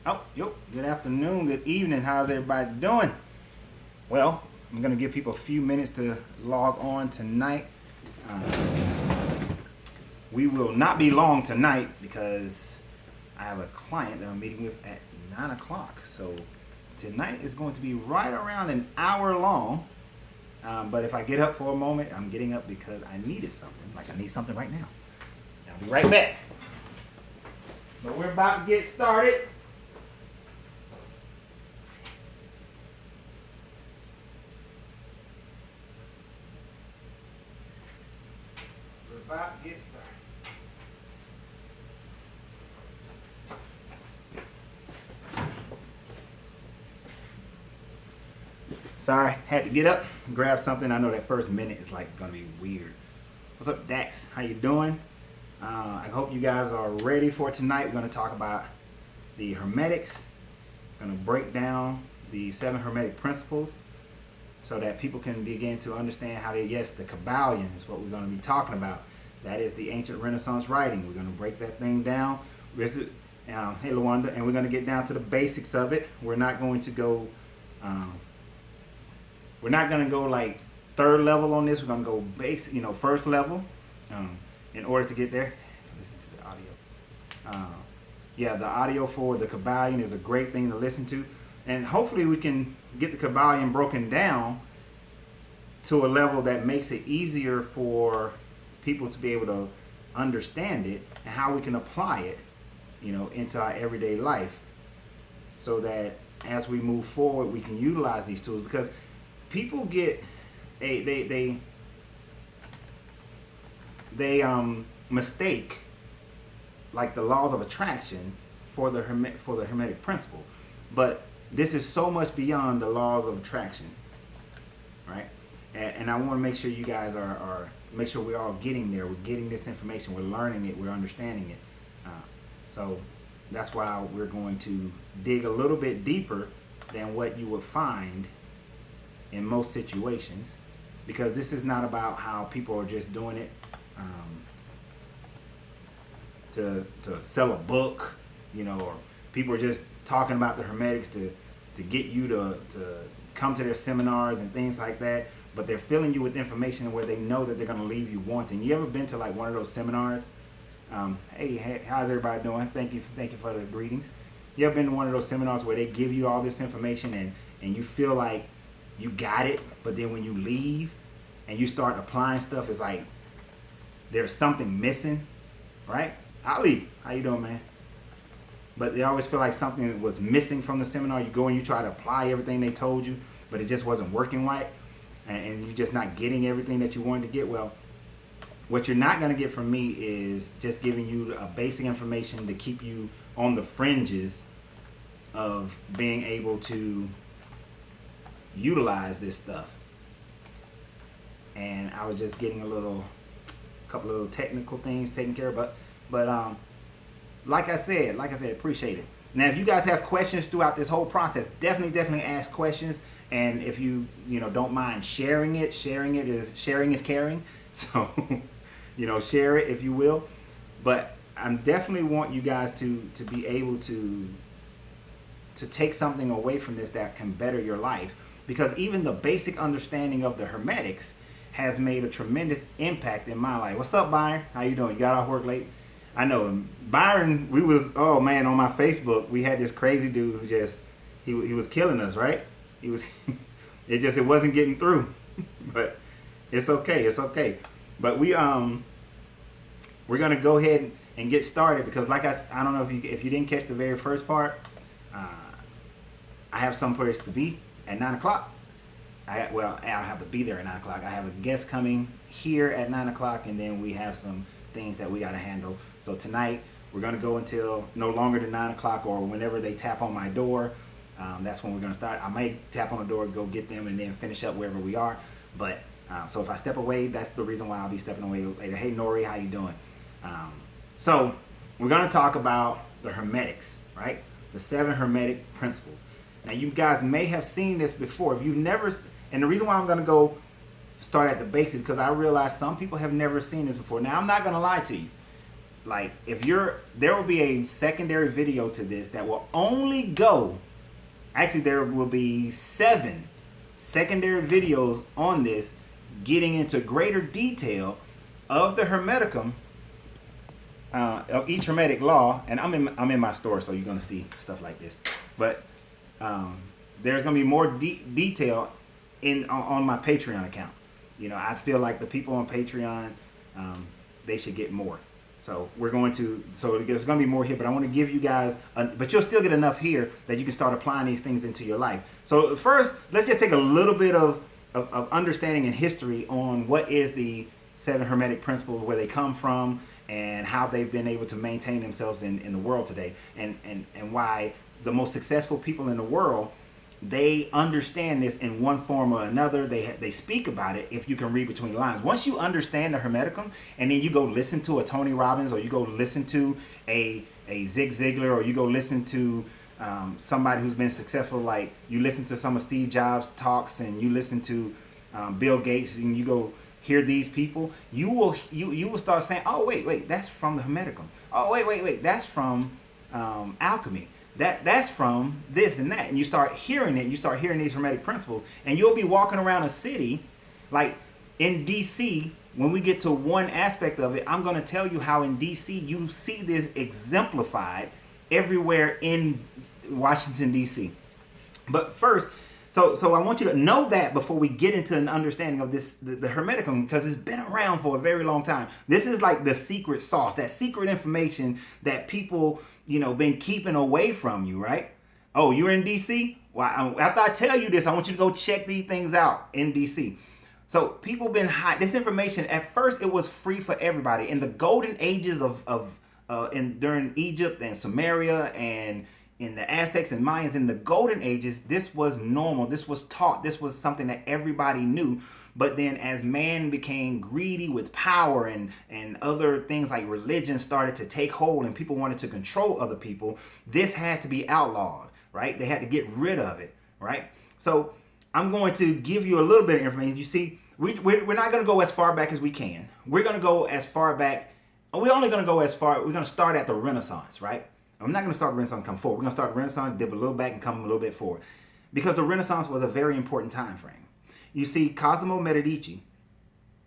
Good afternoon, good evening. How's everybody doing? Well, I'm going to give people a few minutes to log on tonight. We will not be long tonight because I have a client that I'm meeting with at 9 o'clock. So tonight is going to be right around an hour long. But if I get up for a moment, I'm getting up because I needed something. Like I need something right now. I'll be right back. But we're about to get started. About to get started. Sorry, had to get up and grab something. I know that first minute is like gonna be weird. What's up, Dax? How you doing? I hope you guys are ready for tonight. We're gonna talk about the Hermetics. We're gonna break down the 7 Hermetic principles so that people can begin to understand how the Kabbalion is what we're gonna be talking about. That is the ancient Renaissance writing. We're going to break that thing down. Hey, Lawanda, and we're going to get down to the basics of it. We're not going to go. We're not going to go like third level on this. We're going to go basic, first level, in order to get there. Listen to the audio. The audio for the Kabbalion is a great thing to listen to, and hopefully we can get the Kabbalion broken down to a level that makes it easier for people to be able to understand it and how we can apply it, into our everyday life, so that as we move forward, we can utilize these tools. Because people get they mistake like the laws of attraction for the Hermetic principle, but this is so much beyond the laws of attraction, right? And I want to make sure you guys make sure we're all getting there. We're getting this information. We're learning it. We're understanding it. So that's why we're going to dig a little bit deeper than what you would find in most situations, because this is not about how people are just doing it to sell a book, or people are just talking about the Hermetics to get you to come to their seminars and things like that. But they're filling you with information where they know that they're going to leave you wanting. You ever been to like one of those seminars? Hey, how's everybody doing? Thank you for the greetings. You ever been to one of those seminars where they give you all this information and you feel like you got it, but then when you leave and you start applying stuff, it's like there's something missing, right? Ali, how you doing, man? But they always feel like something was missing from the seminar. You go and you try to apply everything they told you, but it just wasn't working right. And you're just not getting everything that you wanted to get. Well, what you're not going to get from me is just giving you a basic information to keep you on the fringes of being able to utilize this stuff. And I was just getting a couple of little technical things taken care of. But like I said, appreciate it. Now, if you guys have questions throughout this whole process, definitely ask questions. And if you don't mind sharing it is caring. So share it if you will. But I definitely want you guys to be able to take something away from this that can better your life, because even the basic understanding of the Hermetics has made a tremendous impact in my life. What's up, Byron? How you doing? You got off work late? I know Byron. On my Facebook we had this crazy dude who just he was killing us, right? It wasn't getting through. But it's okay. But we're gonna go ahead and get started, because like I don't know if you didn't catch the very first part, I have some place to be at 9 o'clock. I don't have to be there at 9 o'clock. I have a guest coming here at 9 o'clock, and then we have some things that we got to handle. So tonight we're gonna go until no longer than 9 o'clock, or whenever they tap on my door. That's when we're going to start. I might tap on the door, go get them, and then finish up wherever we are. But so if I step away, that's the reason why I'll be stepping away later. Hey, Nori, how you doing? So we're going to talk about the Hermetics, right? The 7 Hermetic principles. Now, you guys may have seen this before. If you've never, and the reason why I'm going to go start at the basics, because I realize some people have never seen this before. Now, I'm not going to lie to you. like if there will be a secondary video to this that will only go. Actually, there will be 7 secondary videos on this, getting into greater detail of the Hermeticum, of each Hermetic law. And I'm in my store, so you're gonna see stuff like this. But there's gonna be more detail on my Patreon account. You know, I feel like the people on Patreon, they should get more. So we're going to, so there's going to be more here, but I want to give you guys, but you'll still get enough here that you can start applying these things into your life. So first, let's just take a little bit of understanding and history on what is the 7 Hermetic principles, where they come from, and how they've been able to maintain themselves in the world today, and why the most successful people in the world, they understand this in one form or another. They speak about it if you can read between the lines. Once you understand the Hermeticum, and then you go listen to a Tony Robbins, or you go listen to a Zig Ziglar, or you go listen to somebody who's been successful, like you listen to some of Steve Jobs' talks, and you listen to Bill Gates, and you go hear these people, you will start saying, oh wait, that's from the Hermeticum. Oh wait, that's from alchemy. That's from this and that. And you start hearing it, you start hearing these Hermetic principles, and you'll be walking around a city, like in DC, when we get to one aspect of it, I'm going to tell you how in DC you see this exemplified everywhere in Washington, DC. But first, so I want you to know that before we get into an understanding of this, the Hermeticum, because it's been around for a very long time. This is like the secret sauce, that secret information that people, been keeping away from you, right? Oh, you're in DC? Well, after I tell you this, I want you to go check these things out in DC. So people been hiding this information. At first, it was free for everybody. In the golden ages during Egypt and Samaria, and in the Aztecs and Mayans, in the golden ages, this was normal. This was taught. This was something that everybody knew. But then as man became greedy with power, and other things like religion started to take hold, and people wanted to control other people, this had to be outlawed, right? They had to get rid of it, right? So I'm going to give you a little bit of information. You see, we're not going to go as far back as we can. We're going to go as far back. We're only going to go as far. We're going to start at the Renaissance, right? I'm not going to start the Renaissance and come forward. We're going to start the Renaissance, dip a little back, and come a little bit forward. Because the Renaissance was a very important time frame. You see, Cosimo Medici,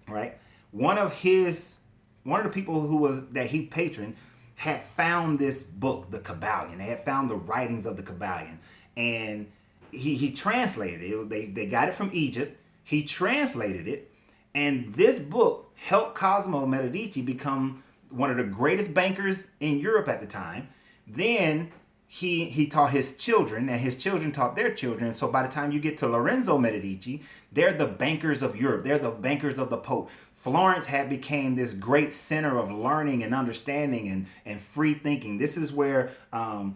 right? One of the people that he patroned had found this book, the Kabbalion. They had found the writings of the Kabbalion, and he translated it. They got it from Egypt. He translated it, and this book helped Cosimo Medici become one of the greatest bankers in Europe at the time. Then he taught his children, and his children taught their children. So by the time you get to Lorenzo Medici, they're the bankers of Europe. They're the bankers of the Pope. Florence had became this great center of learning and understanding and free thinking. This is where Da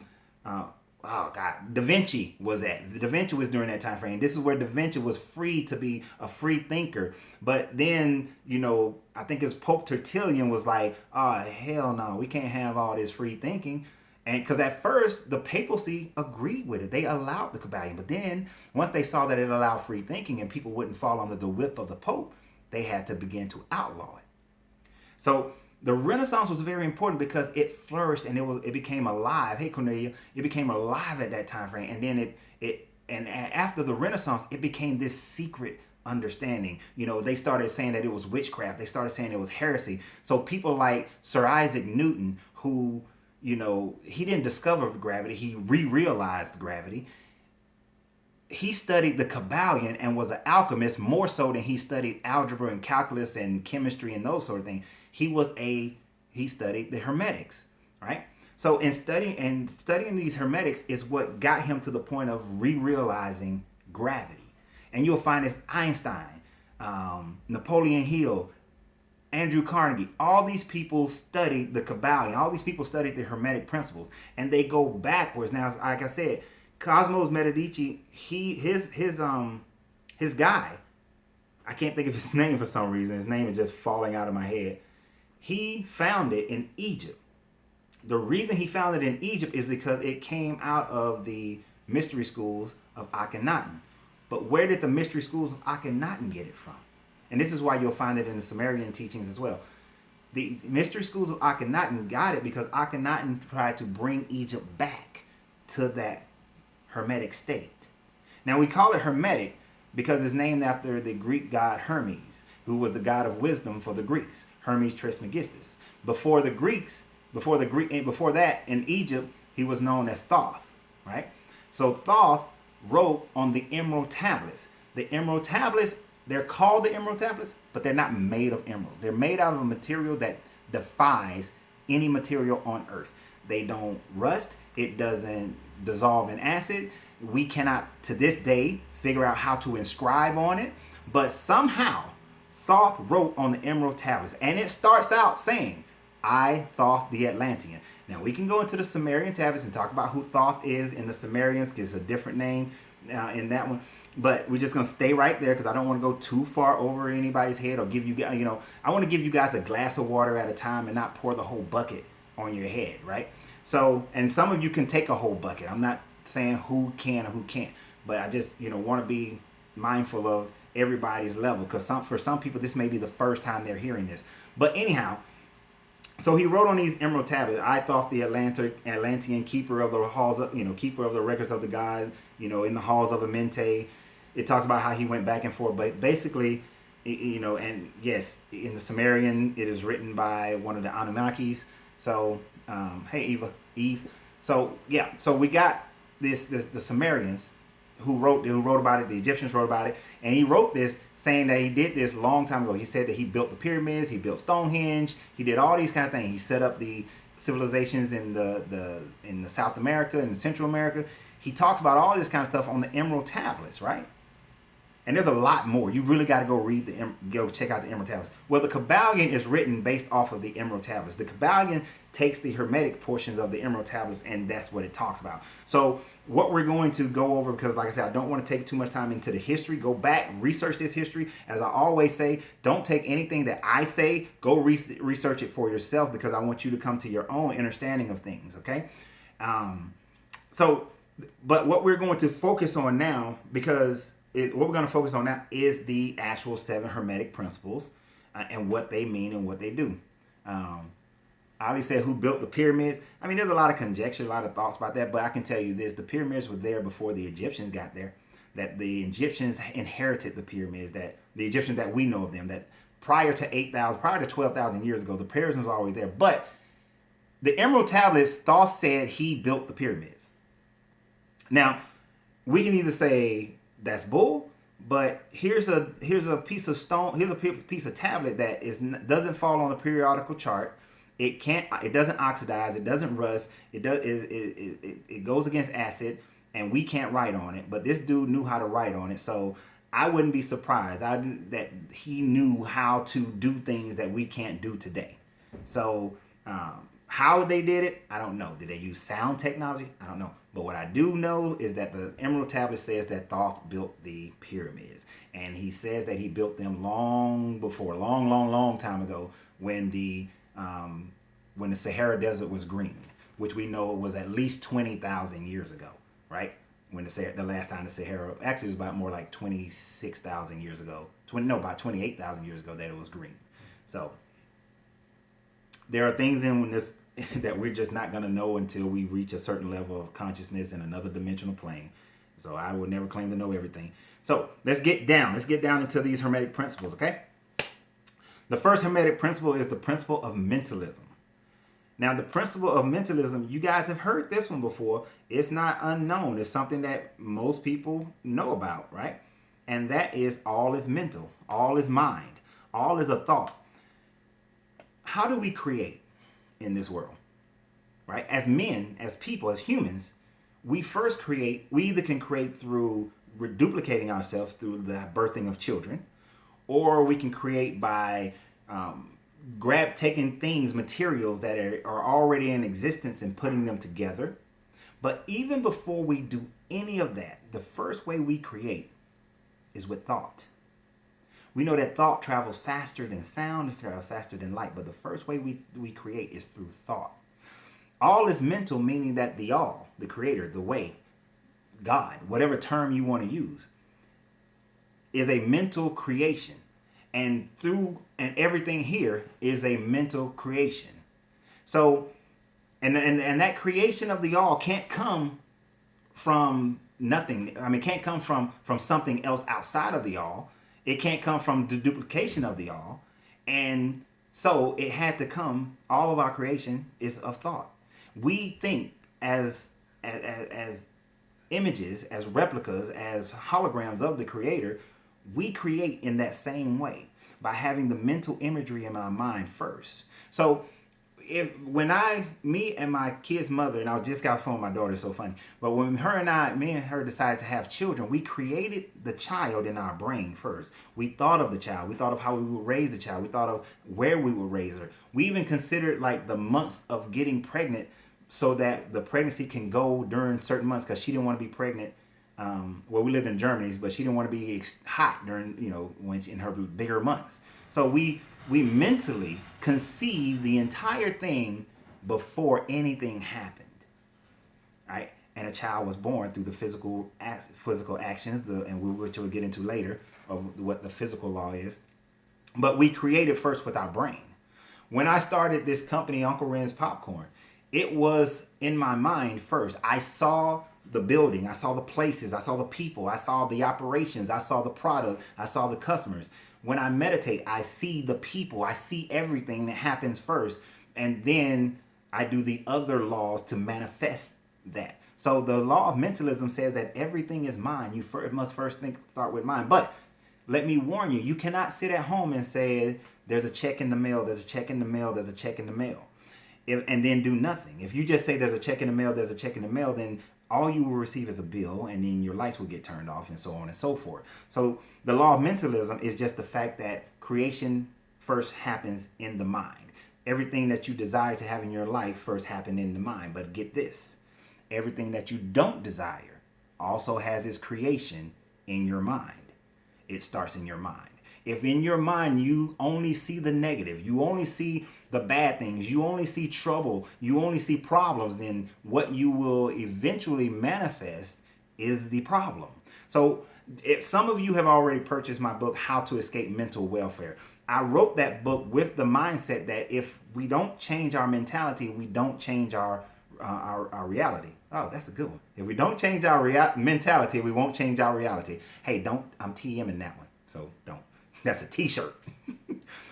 Vinci was at. Da Vinci was during that time frame. This is where Da Vinci was free to be a free thinker. But then, I think his Pope Tertullian was like, oh, hell no, we can't have all this free thinking. And because at first, the papacy agreed with it. They allowed the Kabbalion. But then, once they saw that it allowed free thinking and people wouldn't fall under the whip of the Pope, they had to begin to outlaw it. So the Renaissance was very important because it flourished and it became alive. Hey, Cornelia, it became alive at that time frame. And then after the Renaissance, it became this secret understanding. They started saying that it was witchcraft. They started saying it was heresy. So people like Sir Isaac Newton, who he didn't discover gravity. He re-realized gravity. He studied the Kabbalion and was an alchemist more so than he studied algebra and calculus and chemistry and those sort of things. He studied the Hermetics, right? So in studying these Hermetics is what got him to the point of re-realizing gravity. And you'll find this Einstein, Napoleon Hill, Andrew Carnegie, all these people studied the Kabbalion. All these people studied the Hermetic principles, and they go backwards. Now, like I said, Cosimo Medici, his guy, I can't think of his name for some reason. His name is just falling out of my head. He found it in Egypt. The reason he found it in Egypt is because it came out of the mystery schools of Akhenaten. But where did the mystery schools of Akhenaten get it from? And this is why you'll find it in the Sumerian teachings as well. The mystery schools of Akhenaten got it because Akhenaten tried to bring Egypt back to that Hermetic state. Now we call it Hermetic because it's named after the Greek god Hermes, who was the god of wisdom for the Greeks, Hermes Trismegistus. Before that in Egypt, he was known as Thoth, right? So Thoth wrote on the emerald tablets. The emerald tablets, they're called the emerald tablets, but they're not made of emeralds. They're made out of a material that defies any material on earth. They don't rust. It doesn't dissolve in acid. We cannot, to this day, figure out how to inscribe on it. But somehow, Thoth wrote on the emerald tablets. And it starts out saying, I, Thoth the Atlantean. Now, we can go into the Sumerian tablets and talk about who Thoth is in the Sumerians, because it's a different name in that one. But we're just going to stay right there because I don't want to go too far over anybody's head or give you, I want to give you guys a glass of water at a time and not pour the whole bucket on your head, right? So, and some of you can take a whole bucket. I'm not saying who can or who can't, but I just, want to be mindful of everybody's level because for some people, this may be the first time they're hearing this. But anyhow, so he wrote on these emerald tablets, I Thoth the Atlantean, keeper of the halls of, keeper of the records of the gods, in the halls of Amenti. It talks about how he went back and forth, but basically, and yes, in the Sumerian, it is written by one of the Anunnakis. So, hey, Eve. So, yeah, so we got the Sumerians who wrote about it, the Egyptians wrote about it, and he wrote this saying that he did this long time ago. He said that he built the pyramids, he built Stonehenge, he did all these kind of things. He set up the civilizations in the South America and Central America. He talks about all this kind of stuff on the emerald tablets, right? And there's a lot more. You really got to go check out the emerald tablets. Well, the Kabbalion is written based off of the emerald tablets. The Kabbalion takes the Hermetic portions of the emerald tablets, and that's what it talks about. So what we're going to go over, because like I said, I don't want to take too much time into the history. Go back, research this history. As I always say, don't take anything that I say. Go research it for yourself because I want you to come to your own understanding of things, okay? But what we're going to focus on now, what we're going to focus on now is the actual 7 Hermetic principles and what they mean and what they do. Ali said, who built the pyramids? I mean, there's a lot of conjecture, a lot of thoughts about that, but I can tell you this. The pyramids were there before the Egyptians got there, that the Egyptians inherited the pyramids, that the Egyptians that we know of them, that prior to 12,000 years ago, the pyramids were always there. But the emerald tablets, Thoth said he built the pyramids. Now, we can either say that's bull, but here's a piece of stone, here's a piece of tablet that doesn't fall on the periodical chart. It doesn't oxidize, it doesn't rust, it goes against acid, and we can't write on it. But this dude knew how to write on it, so I wouldn't be surprised that he knew how to do things that we can't do today. So how they did it, I don't know. Did they use sound technology? I don't know. But what I do know is that the Emerald Tablet says that Thoth built the pyramids. And he says that he built them long time ago when the Sahara Desert was green, which we know was at least 20,000 years ago, right? When the last time the Sahara, actually it was about more like 26,000 years ago, about 28,000 years ago that it was green. So there are things in this that we're just not going to know until we reach a certain level of consciousness in another dimensional plane. So I would never claim to know everything. So let's get down into these Hermetic principles, okay? The first Hermetic principle is the principle of mentalism. Now, the principle of mentalism, you guys have heard this one before. It's not unknown. It's something that most people know about, right? And that is all is mental. All is mind. All is a thought. How do we create in this world, right? As men, as people, as humans, we first create. We either can create through duplicating ourselves through the birthing of children, or we can create by taking things, materials that are already in existence and putting them together. But even before we do any of that, the first way we create is with thought. We know that thought travels faster than sound, it travels faster than light, but the first way we create is through thought. All is mental, meaning that the all, the creator, the way, God, whatever term you want to use, is a mental creation. and everything here is a mental creation. So, and that creation of the all can't come from nothing. I mean, it can't come from something else outside of the all. It can't come from the duplication of the all. And so it had to come, all of our creation is of thought. We think as images, as replicas, as holograms of the creator. We create in that same way by having the mental imagery in our mind first. So me and my kid's mother, and I just got a phone with my daughter, it's so funny. But when me and her decided to have children, we created the child in our brain first. We thought of the child. We thought of how we would raise the child. We thought of where we would raise her. We even considered like the months of getting pregnant so that the pregnancy can go during certain months, because she didn't want to be pregnant. Well, we lived in Germany, but she didn't want to be hot during, when in her bigger months. So we mentally conceived the entire thing before anything happened, right? And a child was born through the physical actions, which we'll get into later, of what the physical law is. But we created first with our brain. When I started this company, Uncle Ren's Popcorn, it was in my mind first. I saw the building, I saw the places, I saw the people, I saw the operations, I saw the product, I saw the customers. When I meditate, I see the people, I see everything that happens first, and then I do the other laws to manifest that. So the law of mentalism says that everything is mind. You must first start with mind. But let me warn you, you cannot sit at home and say, there's a check in the mail, there's a check in the mail, there's a check in the mail, and then do nothing. If you just say there's a check in the mail, there's a check in the mail, then all you will receive is a bill, and then your lights will get turned off, and so on and so forth. So the law of mentalism is just the fact that creation first happens in the mind. Everything that you desire to have in your life first happened in the mind. But get this, everything that you don't desire also has its creation in your mind. It starts in your mind. If in your mind you only see the negative, you only see the bad things, you only see trouble, you only see problems, then what you will eventually manifest is the problem. So if some of you have already purchased my book, How to Escape Mental Welfare. I wrote that book with the mindset that if we don't change our mentality, we don't change our reality. Oh, that's a good one. If we don't change our mentality, we won't change our reality. Hey, I'm TMing that one, so don't. That's a t-shirt.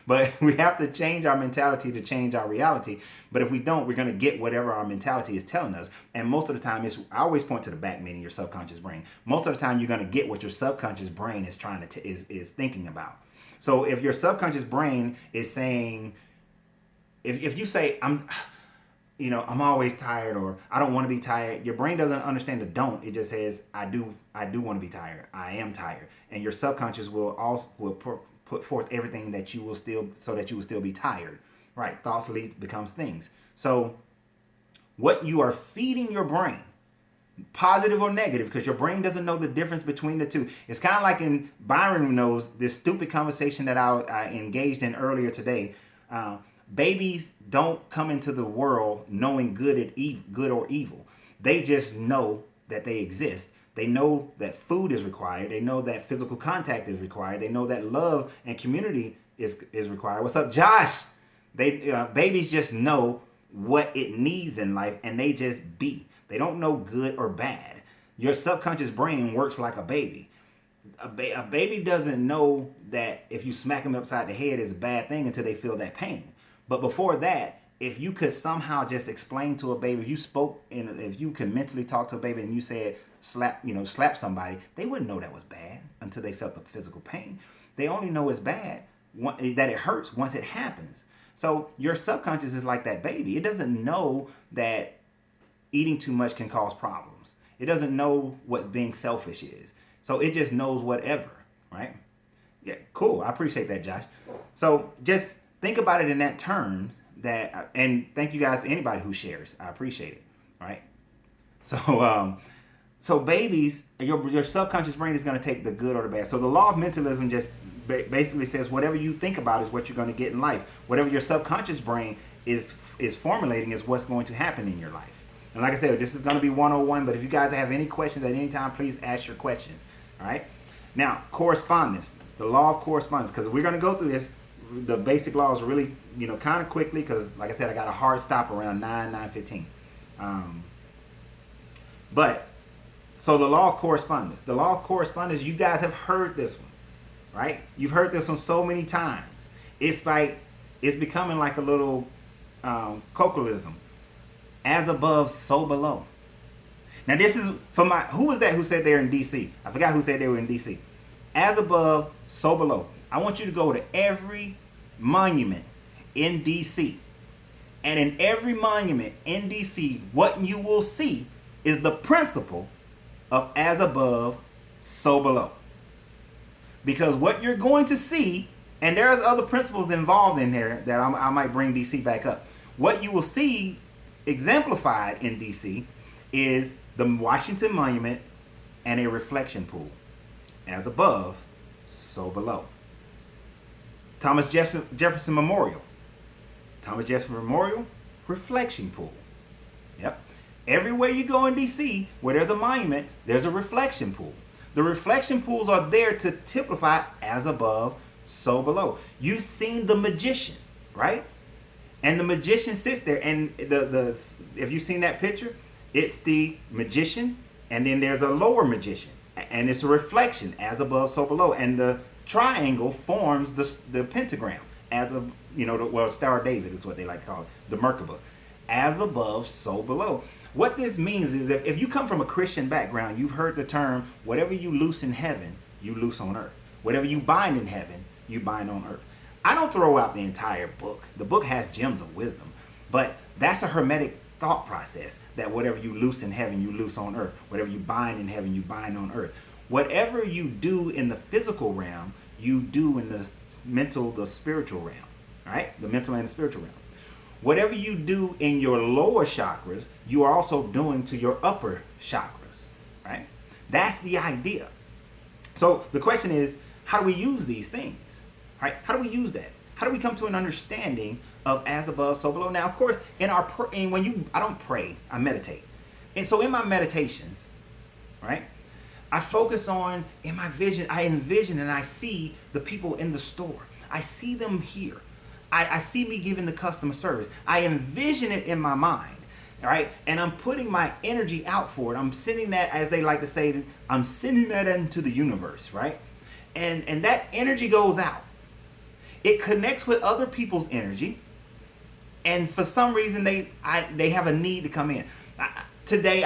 But we have to change our mentality to change our reality. But if we don't, we're going to get whatever our mentality is telling us. And most of the time, I always point to the back, meaning your subconscious brain. Most of the time, you're going to get what your subconscious brain is trying to is thinking about. So if your subconscious brain is saying, if you say, I'm always tired, or I don't want to be tired, your brain doesn't understand the don't. It just says, I do want to be tired. I am tired. And your subconscious will put forth everything that you will still be tired. Right? Thoughts becomes things. So what you are feeding your brain, positive or negative, because your brain doesn't know the difference between the two. It's kind of like in Byron knows this stupid conversation that I engaged in earlier today. Babies don't come into the world knowing good or evil. They just know that they exist. They know that food is required. They know that physical contact is required. They know that love and community is required. What's up, Josh? Babies just know what it needs in life, and they just be. They don't know good or bad. Your subconscious brain works like a baby. A baby doesn't know that if you smack them upside the head is a bad thing until they feel that pain. But before that, if you could somehow just explain to a baby, if you could mentally talk to a baby and you said slap somebody, they wouldn't know that was bad until they felt the physical pain. They only know it's bad, that it hurts once it happens. So your subconscious is like that baby. It doesn't know that eating too much can cause problems. It doesn't know what being selfish is. So it just knows whatever, right? Yeah, cool. I appreciate that, Josh. So just think about it in that term. And thank you guys, anybody who shares. I appreciate it, right? So babies, your subconscious brain is going to take the good or the bad. So the law of mentalism just basically says whatever you think about is what you're going to get in life. Whatever your subconscious brain is formulating is what's going to happen in your life. And like I said, this is going to be 101, but if you guys have any questions at any time, please ask your questions, all right? Now, correspondence, the law of correspondence, because we're going to go through this, the basic laws really, kind of quickly, because like I said, I got a hard stop around 9:15. But, so the law of correspondence. The law of correspondence, you guys have heard this one, right? You've heard this one so many times. It's like, it's becoming like a little colloquialism. As above, so below. Now this is for who was that who said they were in DC? I forgot who said they were in DC. As above, so below. I want you to go to every monument in DC. And in every monument in DC, what you will see is the principle of as above, so below. Because what you're going to see, and there's other principles involved in there that I might bring DC back up. What you will see exemplified in DC is the Washington Monument and a reflection pool. As above, so below. Thomas Jefferson Memorial. Thomas Jefferson Memorial, reflection pool. Yep. Everywhere you go in DC, where there's a monument, there's a reflection pool. The reflection pools are there to typify as above, so below. You've seen the magician, right? And the magician sits there, and if you've seen that picture, it's the magician, and then there's a lower magician, and it's a reflection, as above, so below, and the triangle forms the pentagram, as of Star of David is what they like to call it, the Merkaba, as above, so below. What this means is if you come from a Christian background, you've heard the term, whatever you loose in heaven, you loose on earth. Whatever you bind in heaven, you bind on earth. I don't throw out the entire book. The book has gems of wisdom, but that's a Hermetic thought process, that whatever you loose in heaven, you loose on earth. Whatever you bind in heaven, you bind on earth. Whatever you do in the physical realm, you do in the mental, the spiritual realm, right? The mental and the spiritual realm. Whatever you do in your lower chakras, you are also doing to your upper chakras, right? That's the idea. So the question is, how do we use these things, right? How do we use that? How do we come to an understanding of as above, so below? Now, of course, I don't pray, I meditate. And so in my meditations, right, I focus on, in my vision, I envision and I see the people in the store. I see them here. I see me giving the customer service. I envision it in my mind, all right? And I'm putting my energy out for it. I'm sending that, as they like to say, I'm sending that into the universe, right? And that energy goes out. It connects with other people's energy, and for some reason they have a need to come in. Today,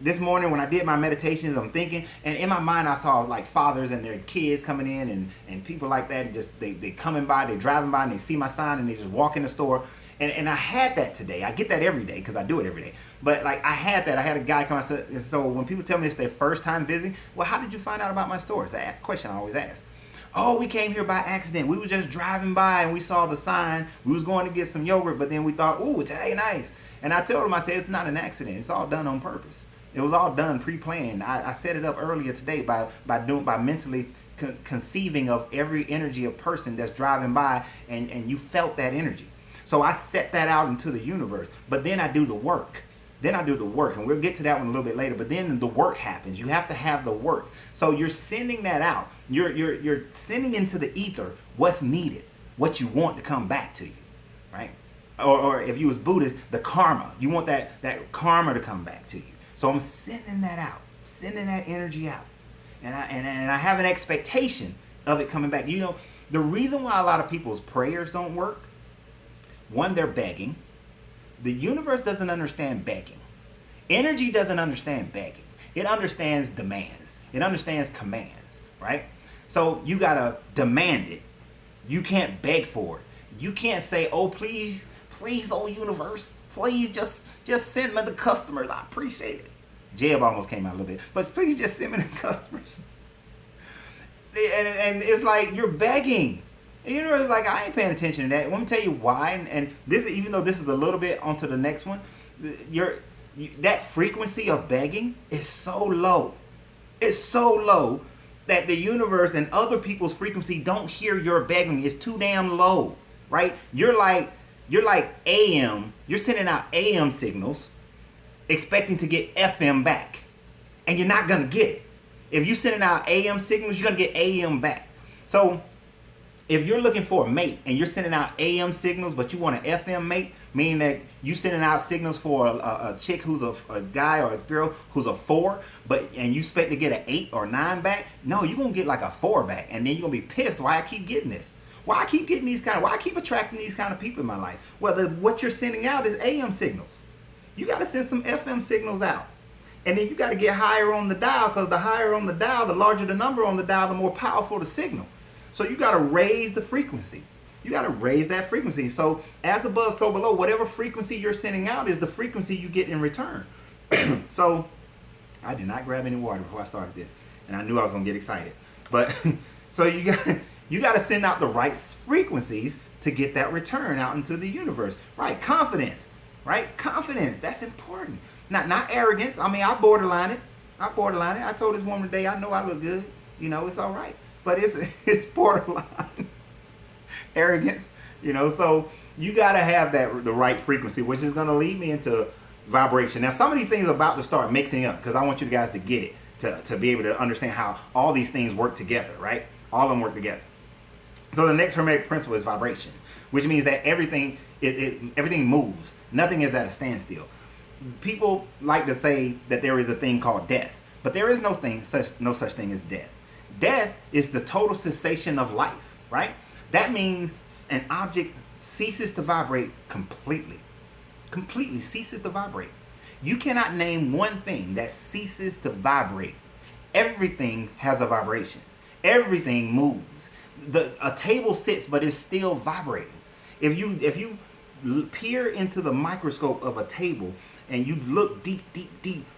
this morning when I did my meditations, I'm thinking, and in my mind I saw like fathers and their kids coming in and people like that, and just they coming by, they driving by, and they see my sign and they just walk in the store. And I had that today. I get that every day because I do it every day. But like I had that. I had a guy come. I said, so when people tell me it's their first time visiting, well, how did you find out about my store? It's a question I always ask. Oh, we came here by accident. We were just driving by and we saw the sign. We was going to get some yogurt, but then we thought, ooh, Italian ice. And I told him, I said, it's not an accident. It's all done on purpose. It was all done pre-planned. I set it up earlier today by mentally conceiving of every energy of person that's driving by, and you felt that energy. So I set that out into the universe. But then I do the work. And we'll get to that one a little bit later. But then the work happens. You have to have the work. So you're sending that out. You're sending into the ether what's needed, what you want to come back to you, right? Or if you was Buddhist, the karma. You want that karma to come back to you. So I'm sending that out, sending that energy out, and I have an expectation of it coming back. You know, the reason why a lot of people's prayers don't work, one, they're begging. The universe doesn't understand begging. Energy doesn't understand begging. It understands demands. It understands commands, right? So you gotta demand it. You can't beg for it. You can't say, oh, please, oh universe, please just send me the customers. I appreciate it. Jeb almost came out a little bit, but please just send me the customers. And it's like you're begging. And the universe is like, I ain't paying attention to that. Let me tell you why. And this, even though this is a little bit onto the next one, that frequency of begging is so low. It's so low that the universe and other people's frequency don't hear your begging. It's too damn low, right? You're like AM. You're sending out AM signals, expecting to get FM back, and you're not gonna get it. If you're sending out AM signals, you're going to get AM back. So if you're looking for a mate and you're sending out AM signals, but you want an FM mate, meaning that you sending out signals for a chick who's a guy or a girl who's a 4, and you expect to get an 8 or 9 back, no, you're going to get like a 4 back. And then you're going to be pissed why I keep getting this. Why I keep getting why I keep attracting these kind of people in my life? Well, what you're sending out is AM signals. You got to send some FM signals out. And then you got to get higher on the dial, because the higher on the dial, the larger the number on the dial, the more powerful the signal. So you got to raise the frequency. You got to raise that frequency. So as above, so below, whatever frequency you're sending out is the frequency you get in return. So I did not grab any water before I started this, and I knew I was going to get excited. But so you got to send out the right frequencies to get that return out into the universe. Right? Confidence. Right? Confidence. That's important. Not arrogance. I mean, I borderline it. I told this woman today, I know I look good. You know, it's all right. But it's borderline arrogance. You know, so you got to have the right frequency, which is going to lead me into vibration. Now, some of these things are about to start mixing up, because I want you guys to get it, to be able to understand how all these things work together, right? All of them work together. So the next Hermetic principle is vibration, which means that everything moves. Nothing is at a standstill. People like to say that there is a thing called death, but there is no such thing as death. Death is the total cessation of life, right? That means an object ceases to vibrate completely. Completely ceases to vibrate. You cannot name one thing that ceases to vibrate. Everything has a vibration. Everything moves. A table sits, but it's still vibrating. If you peer into the microscope of a table and you look deep,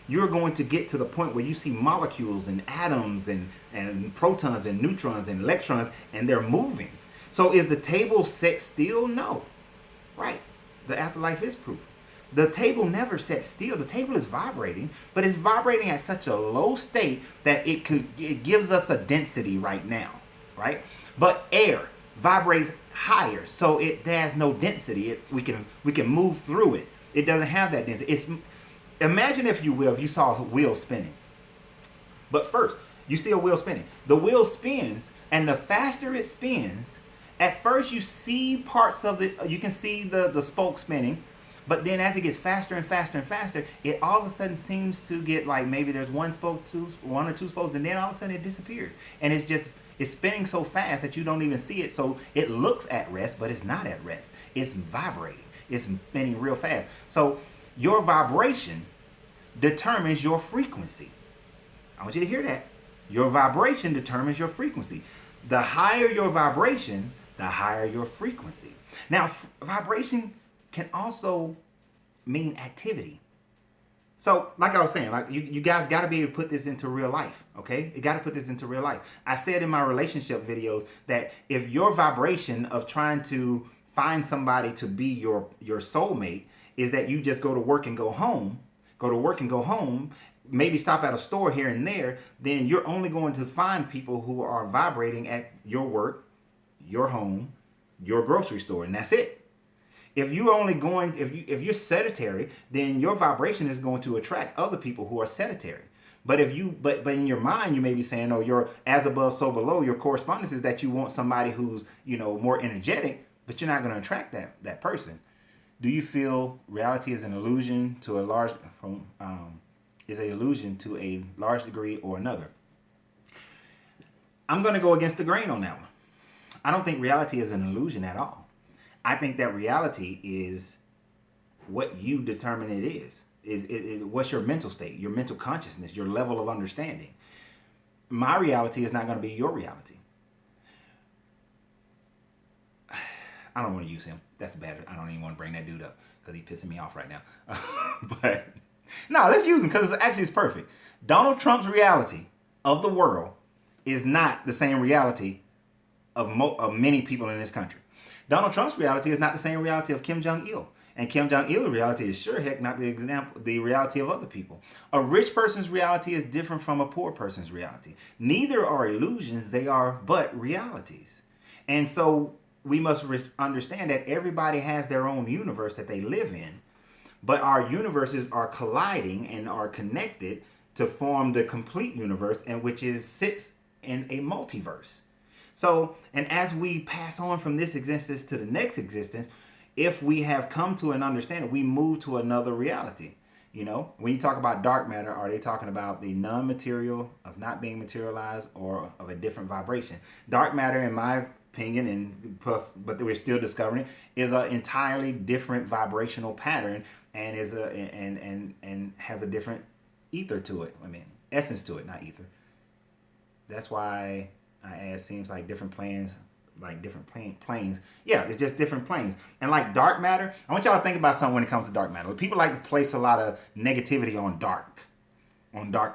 you're going to get to the point where you see molecules and atoms and protons and neutrons and electrons, and they're moving. So is the table set still? No. Right. The afterlife is proof. The table never sets still. The table is vibrating, but it's vibrating at such a low state that it gives us a density right now, right? But air vibrates higher, so it has no density. We can move through it. It doesn't have that density. Imagine, if you will, if you saw a wheel spinning. But first, you see a wheel spinning. The wheel spins, and the faster it spins, at first you see parts of it. You can see the spoke spinning. But then as it gets faster and faster and faster, it all of a sudden seems to get like, maybe there's one or two spokes, and then all of a sudden it disappears. And it's spinning so fast that you don't even see it. So it looks at rest, but it's not at rest. It's vibrating. It's spinning real fast. So your vibration determines your frequency. I want you to hear that. Your vibration determines your frequency. The higher your vibration, the higher your frequency. Now, vibration can also mean activity. So, like I was saying, like you guys got to be able to put this into real life, okay? You got to put this into real life. I said in my relationship videos that if your vibration of trying to find somebody to be your soulmate is that you just go to work and go home, maybe stop at a store here and there, then you're only going to find people who are vibrating at your work, your home, your grocery store, and that's it. If you're sedentary, then your vibration is going to attract other people who are sedentary. But in your mind, you may be saying, oh, you're as above, so below. Your correspondence is that you want somebody who's, more energetic, but you're not going to attract that person. Do you feel reality is an illusion to a large degree or another? I'm going to go against the grain on that one. I don't think reality is an illusion at all. I think that reality is what you determine it is. What's your mental state, your mental consciousness, your level of understanding. My reality is not going to be your reality. I don't want to use him. That's bad. I don't even want to bring that dude up because he's pissing me off right now. But no, let's use him because it's perfect. Donald Trump's reality of the world is not the same reality of many people in this country. Donald Trump's reality is not the same reality of Kim Jong-il. And Kim Jong-il's reality is sure heck not the reality of other people. A rich person's reality is different from a poor person's reality. Neither are illusions, they are but realities. And so we must understand that everybody has their own universe that they live in, but our universes are colliding and are connected to form the complete universe, and which is sits in a multiverse. So, and as we pass on from this existence to the next existence, if we have come to an understanding, we move to another reality. You know, when you talk about dark matter, are they talking about the non-material of not being materialized or of a different vibration? Dark matter, in my opinion, and plus, but we're still discovering it, is an entirely different vibrational pattern, and is a and has a different ether to it. I mean, essence to it, not ether. That's why it seems like different planes, like different planes. Yeah, it's just different planes. And like dark matter, I want y'all to think about something when it comes to dark matter. People like to place a lot of negativity on dark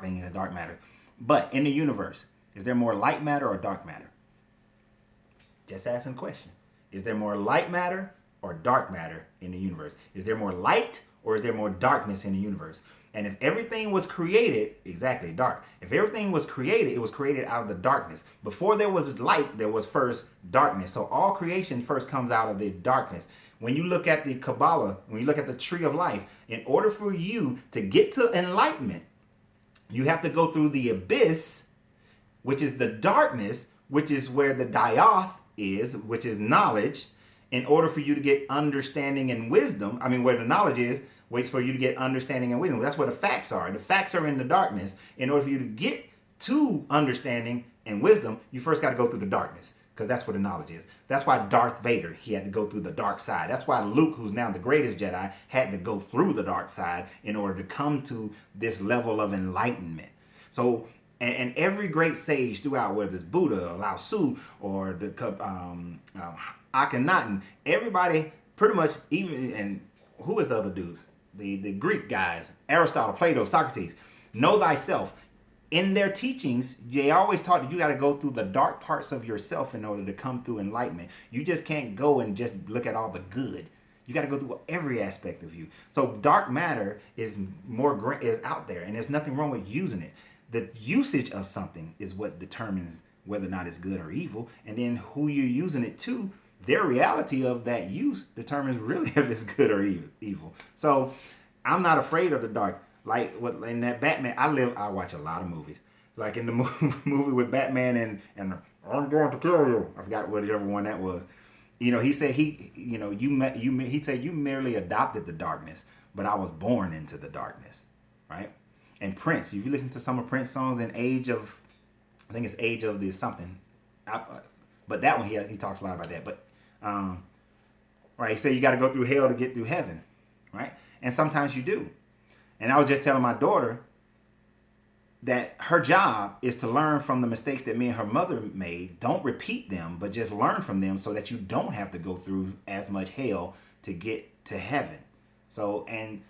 things and dark matter. But in the universe, is there more light matter or dark matter? Just asking a question. Is there more light matter or dark matter in the universe? Is there more light or is there more darkness in the universe? And if everything was created, exactly, dark. If everything was created, it was created out of the darkness. Before there was light, there was first darkness. So all creation first comes out of the darkness. When you look at the Kabbalah, when you look at the tree of life, in order for you to get to enlightenment, you have to go through the abyss, which is the darkness, which is where the dioth is, which is knowledge, in order for you to get understanding and wisdom. I mean, where the knowledge is, waits for you to get understanding and wisdom. That's where the facts are. The facts are in the darkness. In order for you to get to understanding and wisdom, you first got to go through the darkness, because that's where the knowledge is. That's why Darth Vader, he had to go through the dark side. That's why Luke, who's now the greatest Jedi, had to go through the dark side in order to come to this level of enlightenment. So, and every great sage throughout, whether it's Buddha or Lao Tzu or the Akhenaten, everybody pretty much, even, and who is the other dudes? The Greek guys, Aristotle, Plato, Socrates, know thyself. In their teachings, they always taught that you got to go through the dark parts of yourself in order to come through enlightenment. You just can't go and just look at all the good. You got to go through every aspect of you. So dark matter is is out there, and there's nothing wrong with using it. The usage of something is what determines whether or not it's good or evil, and then who you're using it to. Their reality of that use determines really if it's good or evil. So I'm not afraid of the dark. Like what in that Batman, I watch a lot of movies. Like in the movie with Batman and I'm going to kill you. I forgot whichever one that was. You know, he said he said you merely adopted the darkness, but I was born into the darkness, right? And Prince, if you listen to some of Prince songs in Age of the something, but that one he talks a lot about that. But right, he said you got to go through hell to get through heaven, right? And sometimes you do. And I was just telling my daughter that her job is to learn from the mistakes that me and her mother made. Don't repeat them, but just learn from them so that you don't have to go through as much hell to get to heaven. And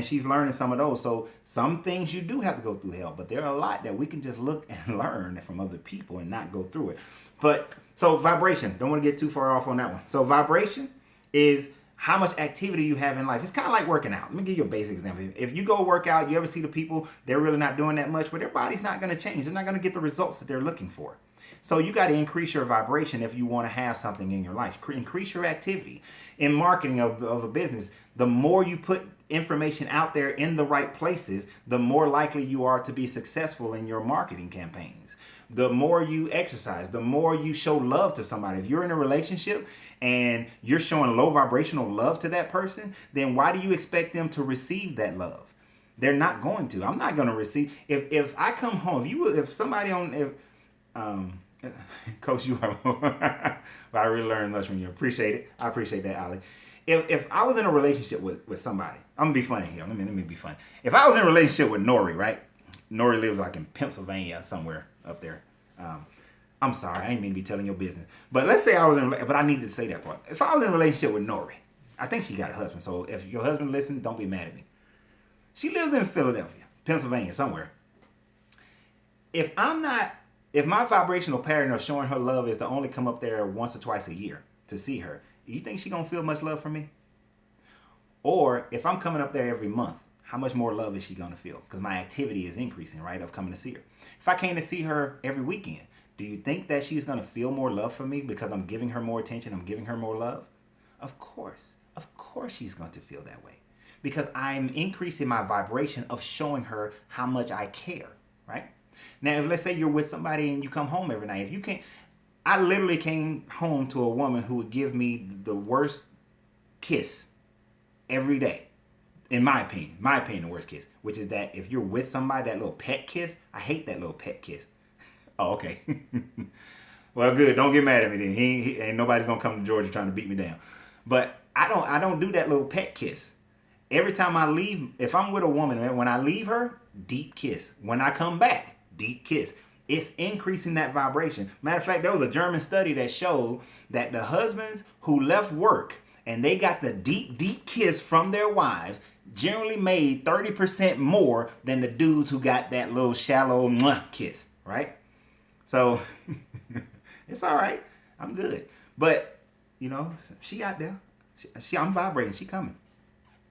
she's learning some of those. So some things you do have to go through hell, but there are a lot that we can just look and learn from other people and not go through it. But so vibration, don't want to get too far off on that one. So vibration is how much activity you have in life. It's kind of like working out. Let me give you a basic example. If you go work out, you ever see the people, they're really not doing that much, but their body's not going to change. They're not going to get the results that they're looking for. So you got to increase your vibration if you want to have something in your life. Increase your activity. In marketing of a business, the more you put information out there in the right places, the more likely you are to be successful in your marketing campaigns. The more you exercise, the more you show love to somebody. If you're in a relationship and you're showing low vibrational love to that person, then why do you expect them to receive that love? They're not going to. I'm not going to receive. If I come home, Coach, you are. I really learned much from you. Appreciate it. I appreciate that, Ali. If I was in a relationship with somebody, I'm gonna be funny here. Let me be funny. If I was in a relationship with Nori, right? Nori lives like in Pennsylvania somewhere up there. I'm sorry, I ain't mean to be telling your business. But let's say but I need to say that part. If I was in a relationship with Nori, I think she got a husband. So if your husband listens, don't be mad at me. She lives in Philadelphia, Pennsylvania, somewhere. If my vibrational pattern of showing her love is to only come up there once or twice a year to see her, you think she gonna feel much love from me? Or if I'm coming up there every month, how much more love is she gonna feel? Because my activity is increasing, right, of coming to see her. If I came to see her every weekend, do you think that she's gonna feel more love from me because I'm giving her more attention, I'm giving her more love? Of course she's going to feel that way. because I'm increasing my vibration of showing her how much I care, right? Now, if let's say you're with somebody and you come home every night, if you can't, I literally came home to a woman who would give me the worst kiss every day. In my opinion, the worst kiss, which is that if you're with somebody, that little pet kiss, I hate that little pet kiss. Oh, okay. Well, good. Don't get mad at me then. He ain't nobody's gonna come to Georgia trying to beat me down. But I don't do that little pet kiss. Every time I leave, if I'm with a woman, when I leave her, deep kiss. When I come back, deep kiss. It's increasing that vibration. Matter of fact, there was a German study that showed that the husbands who left work and they got the deep, deep kiss from their wives generally made 30% more than the dudes who got that little shallow mwah kiss, right? So it's all right. I'm good. But, you know, she out there. I'm vibrating. She coming.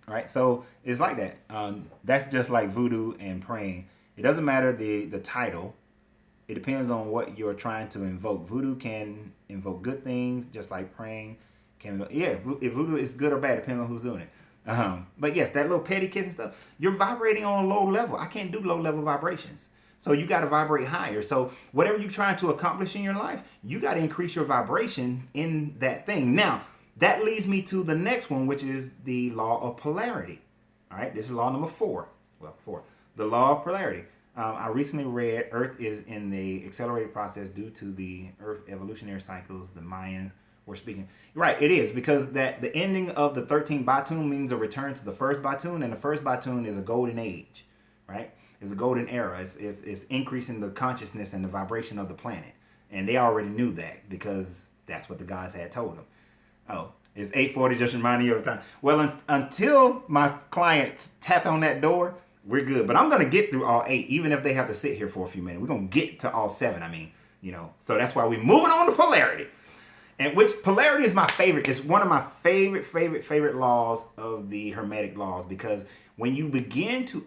All right? So it's like that. That's just like voodoo and praying. It doesn't matter the title. It depends on what you're trying to invoke. Voodoo can invoke good things, just like praying can. Yeah, if voodoo is good or bad, depends on who's doing it. But yes, that little petty kiss and stuff, you're vibrating on a low level. I can't do low level vibrations. So you got to vibrate higher. So whatever you're trying to accomplish in your life, you got to increase your vibration in that thing. Now, that leads me to the next one, which is the law of polarity. All right, this is law number 4. Well, 4. The law of polarity. I recently read Earth is in the accelerated process due to the Earth evolutionary cycles, the Mayan were speaking. Right, it is, because that the ending of the 13th Batun means a return to the first Batun, and the first Batun is a golden age, right? It's a golden era. It's increasing the consciousness and the vibration of the planet. And they already knew that because that's what the gods had told them. Oh, it's 8:40, just reminding you of the time. Well, until my clients tap on that door, we're good. But I'm going to get through all 8, even if they have to sit here for a few minutes. We're going to get to all 7, So that's why we're moving on to polarity. And which polarity is my favorite. It's one of my favorite laws of the Hermetic laws, because when you begin to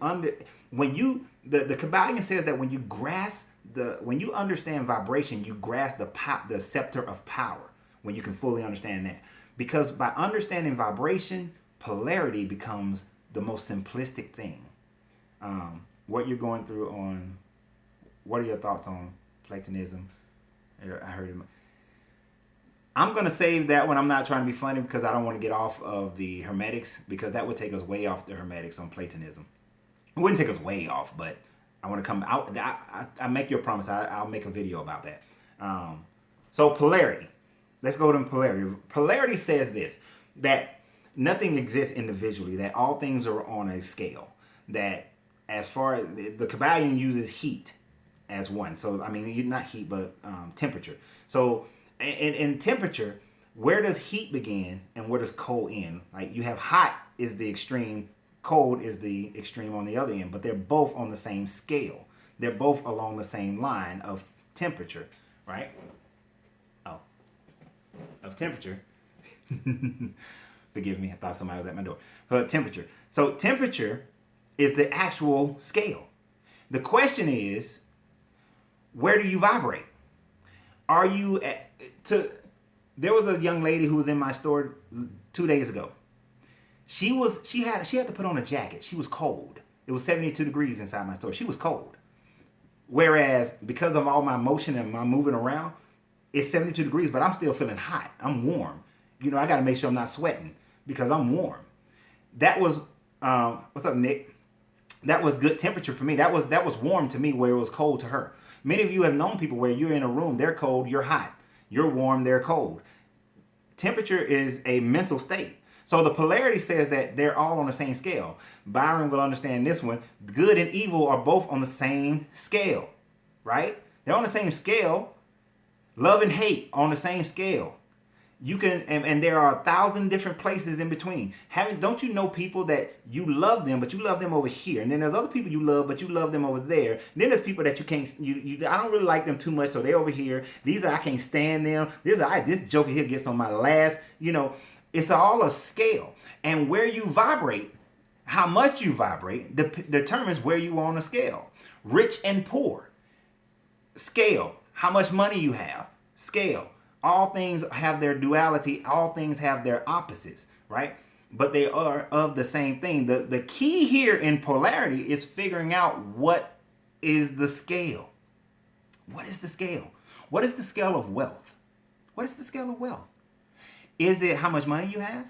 the Kabbalion says that when you understand vibration, you grasp the scepter of power, when you can fully understand that. Because by understanding vibration, polarity becomes the most simplistic thing. What you're going through what are your thoughts on Platonism? I heard him. I'm going to save that one. I'm not trying to be funny because I don't want to get off of the Hermetics, because that would take us way off the Hermetics on Platonism. It wouldn't take us way off, but I want to come out. I make you a promise. I'll make a video about that. So polarity. Let's go to polarity. Polarity says this, that nothing exists individually, that all things are on a scale. That as far as the Kabbalion uses heat as one. So, not heat, but temperature. So in temperature, where does heat begin and where does cold end? Like you have hot is the extreme, cold is the extreme on the other end, but they're both on the same scale. They're both along the same line of temperature, right? Oh, of temperature. Forgive me, I thought somebody was at my door. Temperature. So temperature is the actual scale. The question is, where do you vibrate? Are you there was a young lady who was in my store 2 days ago. She had to put on a jacket. She was cold. It was 72 degrees inside my store. She was cold. Whereas because of all my motion and my moving around, it's 72 degrees, but I'm still feeling hot. I'm warm. I got to make sure I'm not sweating because I'm warm. That was what's up, Nick? That was good temperature for me. That was warm to me where it was cold to her. Many of you have known people where you're in a room, they're cold, you're hot. You're warm, they're cold. Temperature is a mental state. So the polarity says that they're all on the same scale. Byron will understand this one. Good and evil are both on the same scale, right? They're on the same scale. Love and hate on the same scale. You can, and there are 1,000 different places in between. Don't you know people that you love them, but you love them over here, and then there's other people you love, but you love them over there. And then there's people that you can't. I don't really like them too much, so they over here. I can't stand them. This joker here gets on my last. It's all a scale, and where you vibrate, how much you vibrate, determines where you are on the scale. Rich and poor, scale. How much money you have, scale. All things have their duality. All things have their opposites, right? but they are of the same thing. The key here in polarity is figuring out what is the scale. What is the scale? What is the scale of wealth? What is the scale of wealth? Is it how much money you have?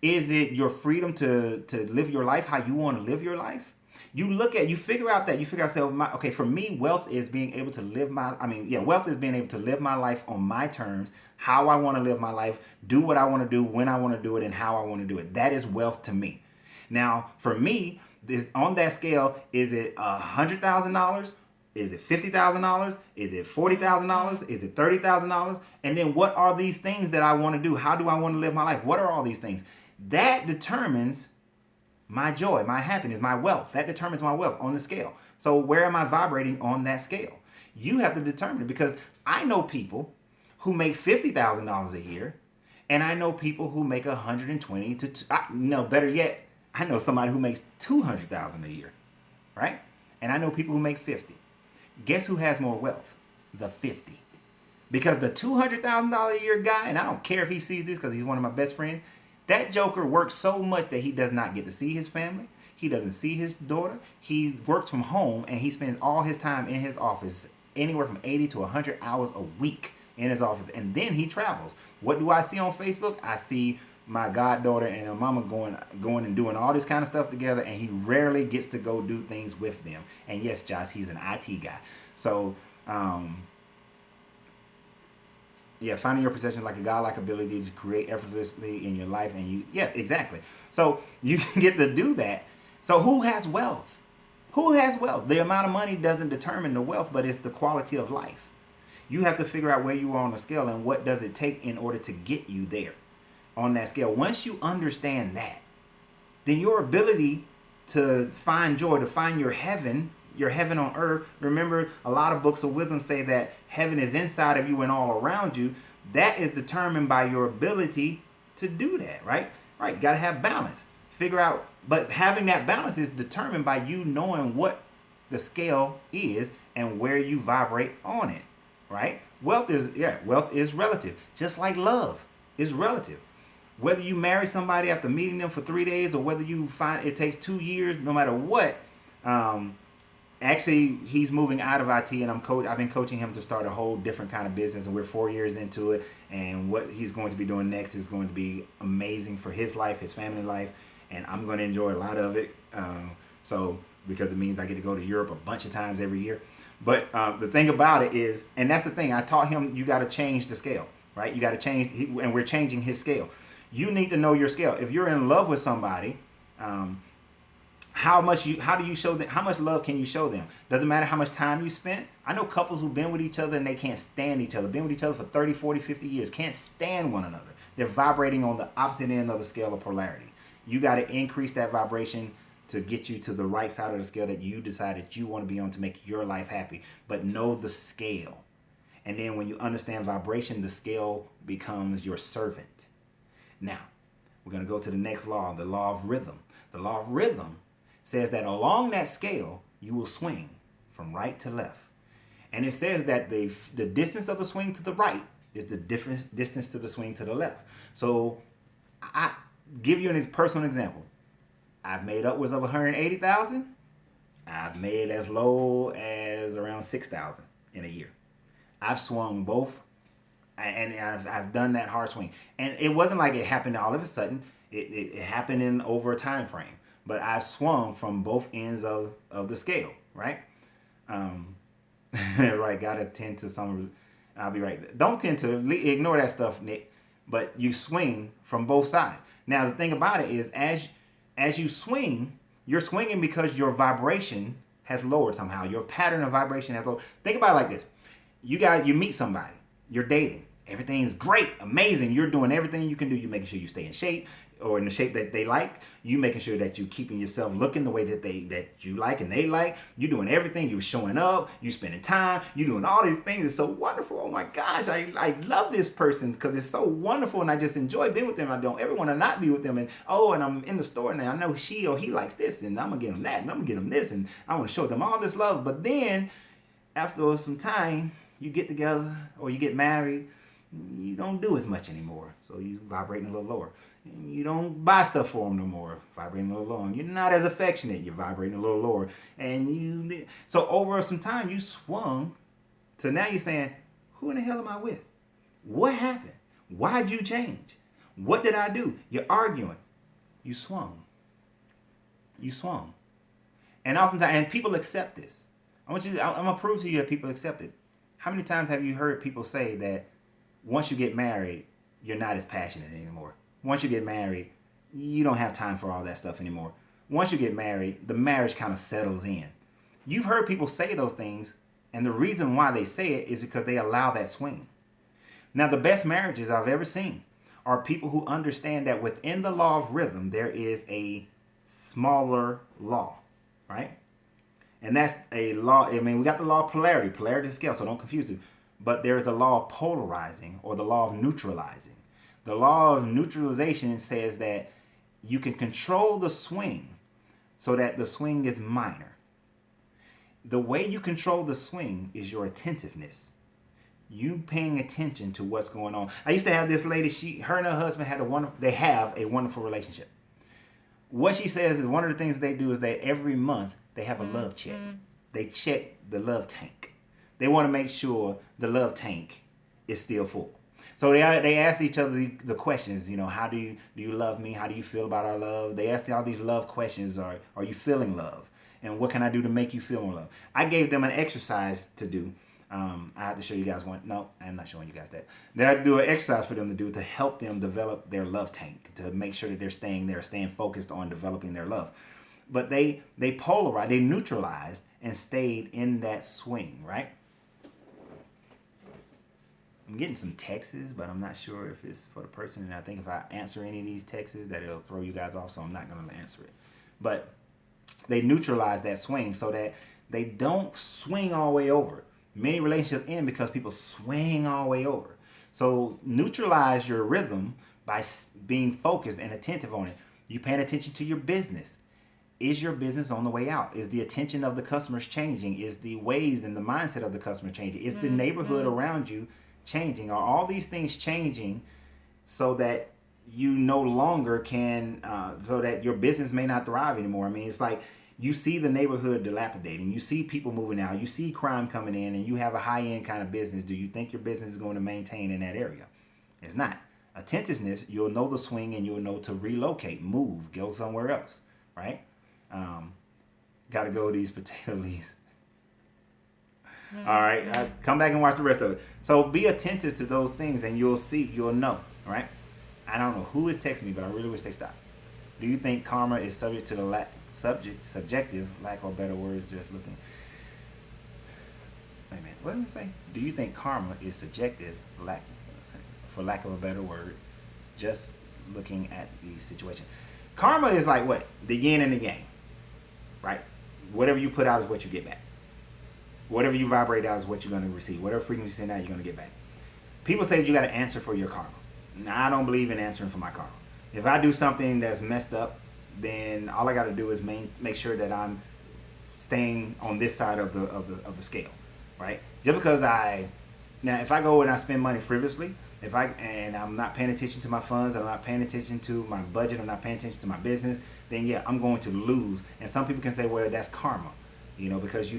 Is it your freedom to live your life how you want to live your life? You figure out, okay, for me, wealth is being able to live wealth is being able to live my life on my terms, how I want to live my life, do what I want to do, when I want to do it, and how I want to do it. That is wealth to me. Now, for me, this on that scale, is it $100,000? Is it $50,000? Is it $40,000? Is it $30,000? And then what are these things that I want to do? How do I want to live my life? What are all these things? That determines my joy, my happiness, my wealth. That determines my wealth on the scale. So where am I vibrating on that scale? You have to determine it, because I know people who make $50,000 a year, and I know people who make 120 to better yet, I know somebody who makes 200,000 a year, right? And I know people who make 50. Guess who has more wealth? The 50. Because the $200,000 a year guy, and I don't care if he sees this because he's one of my best friends, that joker works so much that he does not get to see his family. He doesn't see his daughter. He works from home, and he spends all his time in his office, anywhere from 80 to 100 hours a week in his office. And then he travels. What do I see on Facebook? I see my goddaughter and her mama going and doing all this kind of stuff together, and he rarely gets to go do things with them. And yes, Josh, he's an IT guy. So, finding your possession like a godlike ability to create effortlessly in your life, and exactly. So you can get to do that. So who has wealth? Who has wealth? The amount of money doesn't determine the wealth, but it's the quality of life. You have to figure out where you are on the scale and what does it take in order to get you there on that scale. Once you understand that, then your ability to find joy, to find your heaven on earth. Remember, a lot of books of wisdom say that heaven is inside of you and all around you. That is determined by your ability to do that, right? Right, you got to have balance. Figure out, but having that balance is determined by you knowing what the scale is and where you vibrate on it, right? Wealth is relative, just like love is relative. Whether you marry somebody after meeting them for 3 days, or whether you find it takes 2 years, no matter what. Actually, he's moving out of IT, and I've been coaching him to start a whole different kind of business, and we're 4 years into it. And what he's going to be doing next is going to be amazing for his life, his family life, and I'm going to enjoy a lot of it. Because it means I get to go to Europe a bunch of times every year. But the thing about it is, and that's the thing, I taught him, you got to change the scale, right? You got to change, and we're changing his scale. You need to know your scale. If you're in love with somebody, how much love can you show them? Doesn't matter how much time you spent. I know couples who've been with each other and they can't stand each other. Been with each other for 30, 40, 50 years. Can't stand one another. They're vibrating on the opposite end of the scale of polarity. You got to increase that vibration to get you to the right side of the scale that you decided you want to be on to make your life happy. But know the scale. And then when you understand vibration, the scale becomes your servant. Now, we're going to go to the next law, the law of rhythm. The law of rhythm says that along that scale, you will swing from right to left. And it says that the distance of the swing to the right is the different distance to the swing to the left. So I give you a personal example. I've made upwards of 180,000. I've made as low as around 6,000 in a year. I've swung both, and I've done that hard swing. And it wasn't like it happened all of a sudden. It happened in over a time frame. But I've swung from both ends of the scale, right? Right, gotta tend to some, I'll be right. Don't tend to, ignore that stuff, Nick. But you swing from both sides. Now, the thing about it is, as you swing, you're swinging because your vibration has lowered somehow. Your pattern of vibration has lowered. Think about it like this. You meet somebody. You're dating. Everything's great, amazing. You're doing everything you can do. You're making sure you stay in shape, or in the shape that they like. You making sure that you keeping yourself looking the way that you like and they like. You're doing everything. You're showing up. You spending time. You're doing all these things. It's so wonderful. Oh my gosh, I love this person because it's so wonderful, and I just enjoy being with them. I don't ever want to not be with them. And I'm in the store and I know she or he likes this, and I'm gonna get them that, and I'm gonna get them this, and I want to show them all this love. But then after some time, you get together or you get married, You don't do as much anymore, so you vibrating a little lower. You don't buy stuff for them no more, vibrating a little lower. You're not as affectionate, you're vibrating a little lower. So over some time, you swung. So now you're saying, who in the hell am I with? What happened? Why'd you change? What did I do? You're arguing. You swung. You swung. And oftentimes, and people accept this. I'm gonna prove to you that people accept it. How many times have you heard people say that once you get married, you're not as passionate anymore? Once you get married, you don't have time for all that stuff anymore. Once you get married, the marriage kind of settles in. You've heard people say those things, and the reason why they say it is because they allow that swing. Now, the best marriages I've ever seen are people who understand that within the law of rhythm, there is a smaller law, right? And that's a law. I mean, we got the law of polarity. Polarity is scale, so don't confuse it. But there's the law of polarizing, or the law of neutralizing. The law of neutralization says that you can control the swing so that the swing is minor. The way you control the swing is your attentiveness. You paying attention to what's going on. I used to have this lady, her and her husband have a wonderful relationship. What she says is one of the things they do is that every month they have a love check. They check the love tank. They want to make sure the love tank is still full. So they ask each other the questions, how do you love me? How do you feel about our love? They ask all these love questions. Are you feeling love? And what can I do to make you feel more love? I gave them an exercise to do. I have to show you guys one. No, I'm not showing you guys that. Then I do an exercise for them to do to help them develop their love tank, to make sure that they're staying focused on developing their love. But they polarized, they neutralized and stayed in that swing, right? I'm getting some texts, but I'm not sure if it's for the person. And I think if I answer any of these texts, that it'll throw you guys off, so I'm not going to answer it. But they neutralize that swing so that they don't swing all the way over. Many relationships end because people swing all the way over. So neutralize your rhythm by being focused and attentive on it. You paying attention to your business. Is your business on the way out? Is the attention of the customers changing? Is the ways and the mindset of the customer changing? Is the neighborhood around you changing? Are all these things changing so that you no longer can, so that your business may not thrive anymore? I mean, it's like you see the neighborhood dilapidating. You see people moving out. You see crime coming in, and you have a high-end kind of business. Do you think your business is going to maintain in that area? It's not. Attentiveness, you'll know the swing, and you'll know to relocate, move, go somewhere else, right? Got to go these potato leaves. All right, come back and watch the rest of it. So be attentive to those things, and you'll know, all right? I don't know who is texting me, but I really wish they stopped. Do you think karma is subject to the subjective, lack of better words, just looking? Wait a minute, what did it say? Do you think karma is subjective, for lack of a better word, just looking at the situation? Karma is like what? The yin and the yang, right? Whatever you put out is what you get back. Whatever you vibrate out is what you're going to receive. Whatever frequency you send out, you're going to get back. People say you got to answer for your karma. Now, I don't believe in answering for my karma. If I do something that's messed up, then all I got to do is make sure that I'm staying on this side of the scale, right? Just because now if I go and I spend money frivolously, and I'm not paying attention to my funds, I'm not paying attention to my budget, I'm not paying attention to my business, then yeah, I'm going to lose. And some people can say, well, that's karma, because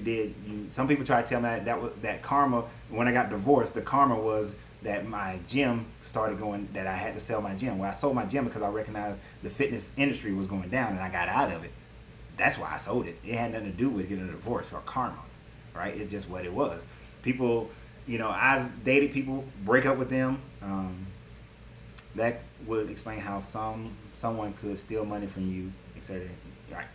some people try to tell me that karma, when I got divorced, the karma was that my gym started going, that I had to sell my gym. Well, I sold my gym because I recognized the fitness industry was going down and I got out of it. That's why I sold it. It had nothing to do with getting a divorce or karma, right? It's just what it was. People, I've dated people, break up with them. That would explain how someone could steal money from you, etc. Right?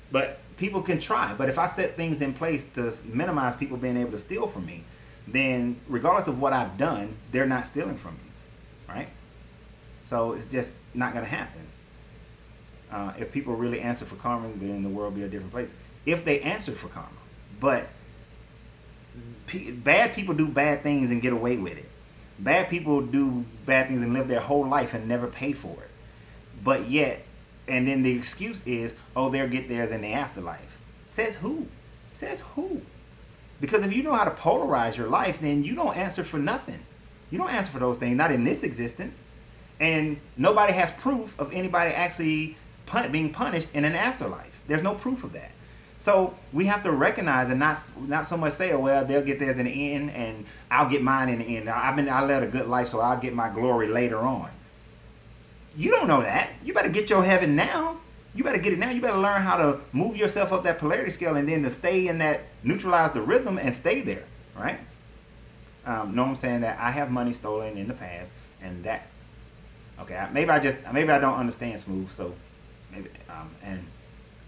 But people can try. But if I set things in place to minimize people being able to steal from me, then regardless of what I've done, they're not stealing from me, right? So it's just not going to happen. If people really answer for karma, then the world will be a different place. If they answered for karma. But bad people do bad things and get away with it. Bad people do bad things and live their whole life and never pay for it. But yet, and then the excuse is, oh, they'll get theirs in the afterlife. Says who? Says who? Because if you know how to polarize your life, then you don't answer for nothing. You don't answer for those things, not in this existence. And nobody has proof of anybody actually being punished in an afterlife. There's no proof of that. So we have to recognize and not so much say, oh, well, they'll get theirs in the end and I'll get mine in the end. I led a good life, so I'll get my glory later on. You don't know that. You better get your heaven now. You better get it now. You better learn how to move yourself up that polarity scale and then to stay in that, neutralize the rhythm and stay there, right? No, I'm saying that I have money stolen in the past, and that's okay. Maybe I don't understand smooth, so maybe and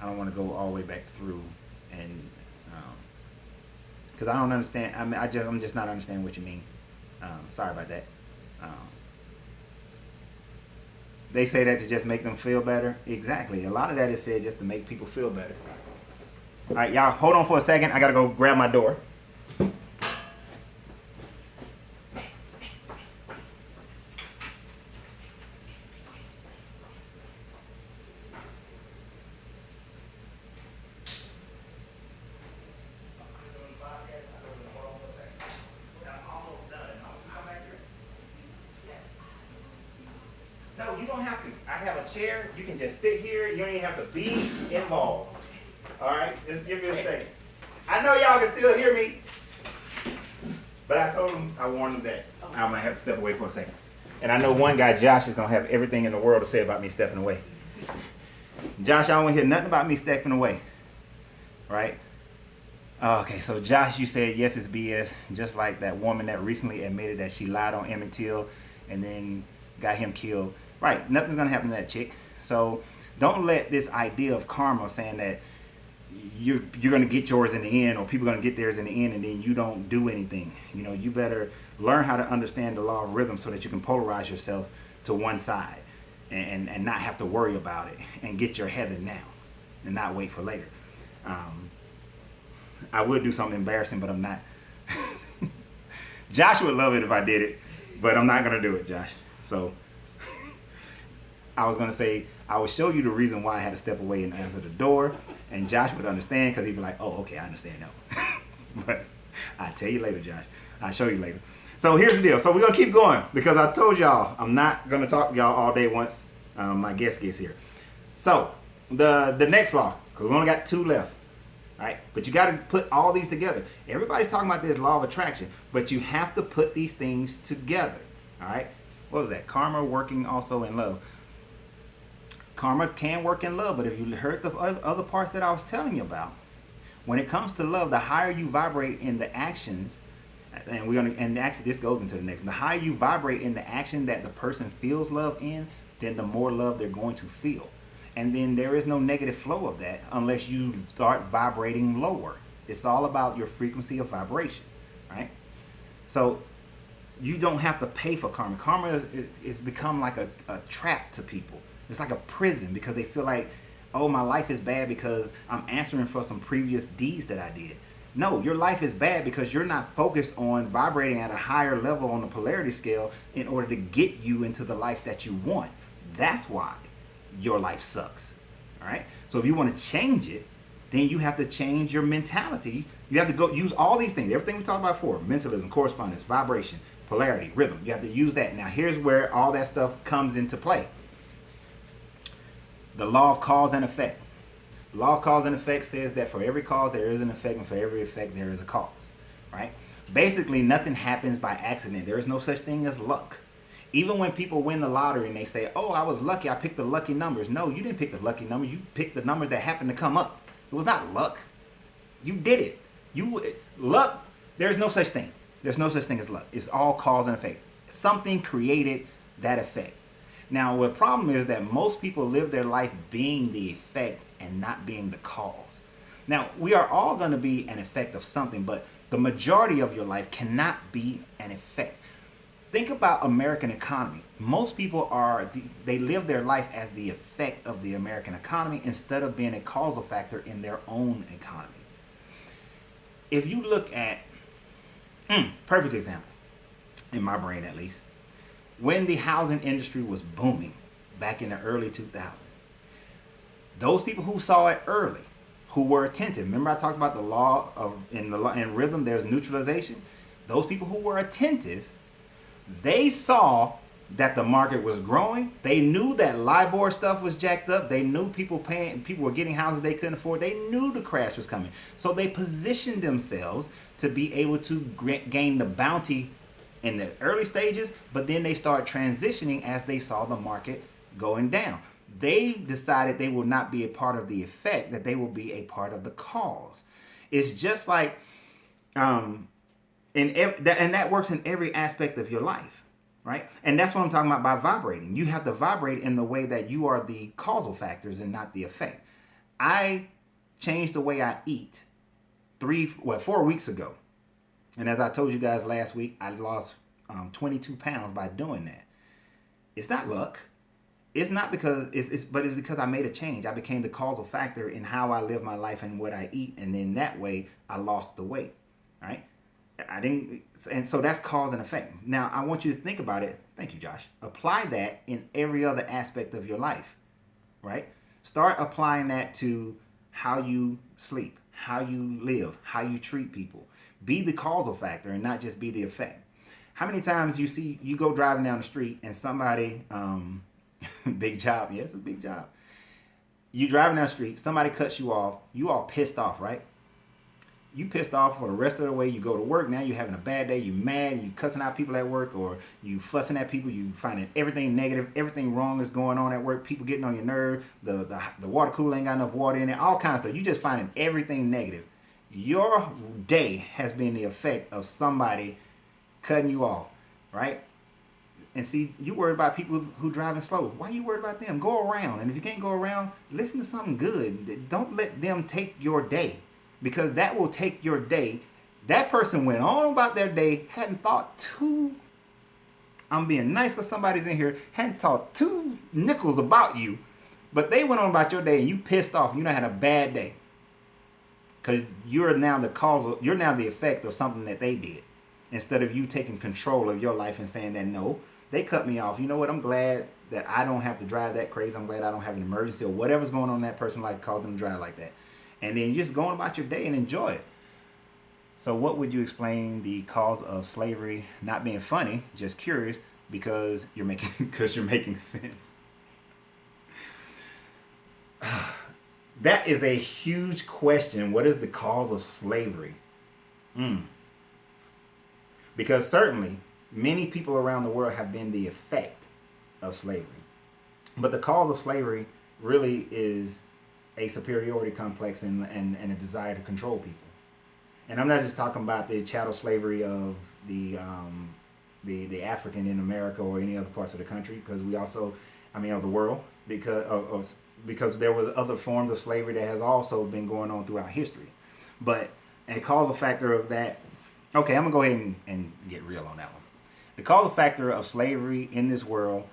I don't want to go all the way back through and because I don't understand. I'm just not understanding what you mean. Sorry about that. They say that to just make them feel better. Exactly. A lot of that is said just to make people feel better. All right, y'all, hold on for a second. I gotta go grab my door. No, you don't have to. I have a chair. You can just sit here. You don't even have to be involved. All right? Just give me a second. I know y'all can still hear me, but I told them, I warned them that I might have to step away for a second. And I know one guy, Josh, is going to have everything in the world to say about me stepping away. Josh, I don't want to hear nothing about me stepping away. Right? Okay, so Josh, you said, yes, it's BS. Just like that woman that recently admitted that she lied on Emmett Till and then got him killed. Right, nothing's gonna happen to that chick. So don't let this idea of karma saying that you're gonna get yours in the end or people are gonna get theirs in the end and then you don't do anything. You know, you better learn how to understand the law of rhythm so that you can polarize yourself to one side and not have to worry about it and get your heaven now and not wait for later. I would do something embarrassing, but I'm not. Josh would love it if I did it, but I'm not gonna do it, Josh. So I was going to say, I would show you the reason why I had to step away and answer the door. And Josh would understand because he'd be like, oh, okay, I understand now. But I'll tell you later, Josh. I'll show you later. So here's the deal. So we're going to keep going because I told y'all I'm not going to talk to y'all all day once my guest gets here. So the next law, because we only got 2 left. All right? But you got to put all these together. Everybody's talking about this law of attraction, but you have to put these things together. All right? What was that? Karma working also in love. Karma can work in love, but if you heard the other parts that I was telling you about, when it comes to love, the higher you vibrate in the actions, and actually this goes into the next, the higher you vibrate in the action that the person feels love in, then the more love they're going to feel. And then there is no negative flow of that unless you start vibrating lower. It's all about your frequency of vibration, right? So you don't have to pay for karma. Karma is become like a trap to people. It's like a prison because they feel like, oh, my life is bad because I'm answering for some previous deeds that I did. No, your life is bad because you're not focused on vibrating at a higher level on the polarity scale in order to get you into the life that you want. That's why your life sucks. All right? So if you want to change it, then you have to change your mentality. You have to go use all these things, everything we talked about before, mentalism, correspondence, vibration, polarity, rhythm. You have to use that. Now here's where all that stuff comes into play. The law of cause and effect. The law of cause and effect says that for every cause there is an effect, and for every effect there is a cause, right? Basically, nothing happens by accident. There is no such thing as luck. Even when people win the lottery and they say, oh, I was lucky, I picked the lucky numbers. No, you didn't pick the lucky number. You picked the numbers that happened to come up. It was not luck. You did it. Luck, there's no such thing. There's no such thing as luck. It's all cause and effect. Something created that effect. Now, the problem is that most people live their life being the effect and not being the cause. Now, we are all going to be an effect of something, but the majority of your life cannot be an effect. Think about American economy. Most people they live their life as the effect of the American economy instead of being a causal factor in their own economy. If you look at, perfect example, in my brain at least, when the housing industry was booming back in the early 2000s, those people who saw it early, who were attentive, remember I talked about the law of in rhythm there's neutralization. Those people who were attentive They saw that the market was growing. They knew that LIBOR stuff was jacked up. They knew people were getting houses they couldn't afford. They knew the crash was coming. So they positioned themselves to be able to gain the bounty in the early stages, but then they start transitioning as they saw the market going down. They decided they will not be a part of the effect, that they will be a part of the cause. It's just like, and that works in every aspect of your life, right? And that's what I'm talking about by vibrating. You have to vibrate in the way that you are the causal factors and not the effect. I changed the way I eat 4 weeks ago. And as I told you guys last week, I lost 22 pounds by doing that. It's not luck. It's not because but it's because I made a change. I became the causal factor in how I live my life and what I eat, and then that way I lost the weight. Right? I didn't, and so that's cause and effect. Now I want you to think about it. Thank you, Josh. Apply that in every other aspect of your life. Right? Start applying that to how you sleep, how you live, how you treat people. Be the causal factor and not just be the effect. How many times you go driving down the street and somebody, big job, yes, it's a big job. You driving down the street, somebody cuts you off, you all pissed off, right? You pissed off for the rest of the way. You go to work, now you're having a bad day, you mad, you cussing out people at work, or you fussing at people, you finding everything negative, everything wrong is going on at work, people getting on your nerve, the water cooler ain't got enough water in it, all kinds of stuff. You just finding everything negative. Your day has been the effect of somebody cutting you off, right? And see, you worried about people who driving slow. Why you worried about them? Go around. And if you can't go around, listen to something good. Don't let them take your day, because that will take your day. That person went on about their day, hadn't thought two, I'm being nice because somebody's in here, hadn't thought two nickels about you, but they went on about your day and you pissed off. You done had a bad day. Because you're now the effect of something that they did. Instead of you taking control of your life and saying that, no, they cut me off. You know what? I'm glad that I don't have to drive that crazy. I'm glad I don't have an emergency or whatever's going on in that person's life caused them to drive like that. And then just going about your day and enjoy it. So what would you explain the cause of slavery not being funny, just curious, because you're making sense? That is a huge question. What is the cause of slavery? Because certainly many people around the world have been the effect of slavery. But the cause of slavery really is a superiority complex and a desire to control people. And I'm not just talking about the chattel slavery of the African in America or any other parts of the country, because we also, of the world, because there was other forms of slavery that has also been going on throughout history. But a causal factor of that, okay, I'm going to go ahead and get real on that one. The causal factor of slavery in this world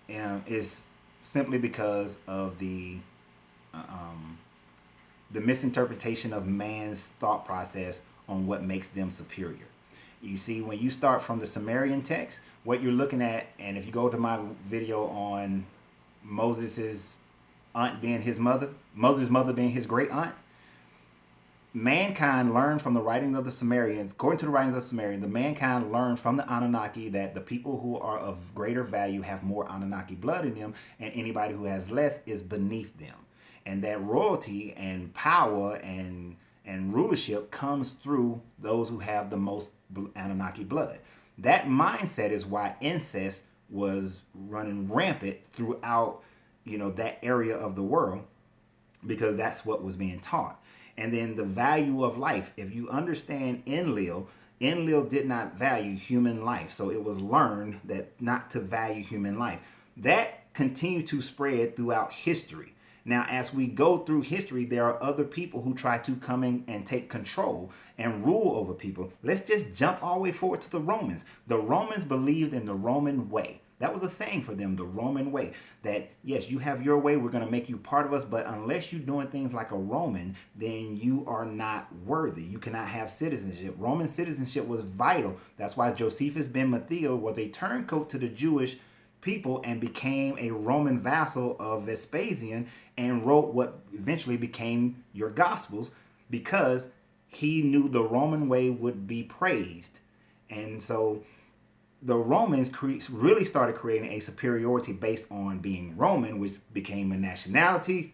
is simply because of the misinterpretation of man's thought process on what makes them superior. You see, when you start from the Sumerian text, what you're looking at, and if you go to my video on Moses' aunt being his mother, Moses' mother being his great aunt, mankind learned from the writings of the Sumerians. According to the writings of the Sumerians, the mankind learned from the Anunnaki that the people who are of greater value have more Anunnaki blood in them, and anybody who has less is beneath them. And that royalty and power and rulership comes through those who have the most Anunnaki blood. That mindset is why incest was running rampant throughout, that area of the world, because that's what was being taught. And then the value of life. If you understand Enlil did not value human life. So it was learned that not to value human life. That continued to spread throughout history. Now, as we go through history, there are other people who try to come in and take control and rule over people. Let's just jump all the way forward to the Romans. The Romans believed in the Roman way. That was a saying for them, the Roman way. That, yes, you have your way, we're going to make you part of us, but unless you're doing things like a Roman, then you are not worthy. You cannot have citizenship. Roman citizenship was vital. That's why Josephus ben Matthias was a turncoat to the Jewish people and became a Roman vassal of Vespasian and wrote what eventually became your Gospels, because he knew the Roman way would be praised. And so the Romans really started creating a superiority based on being Roman, which became a nationality,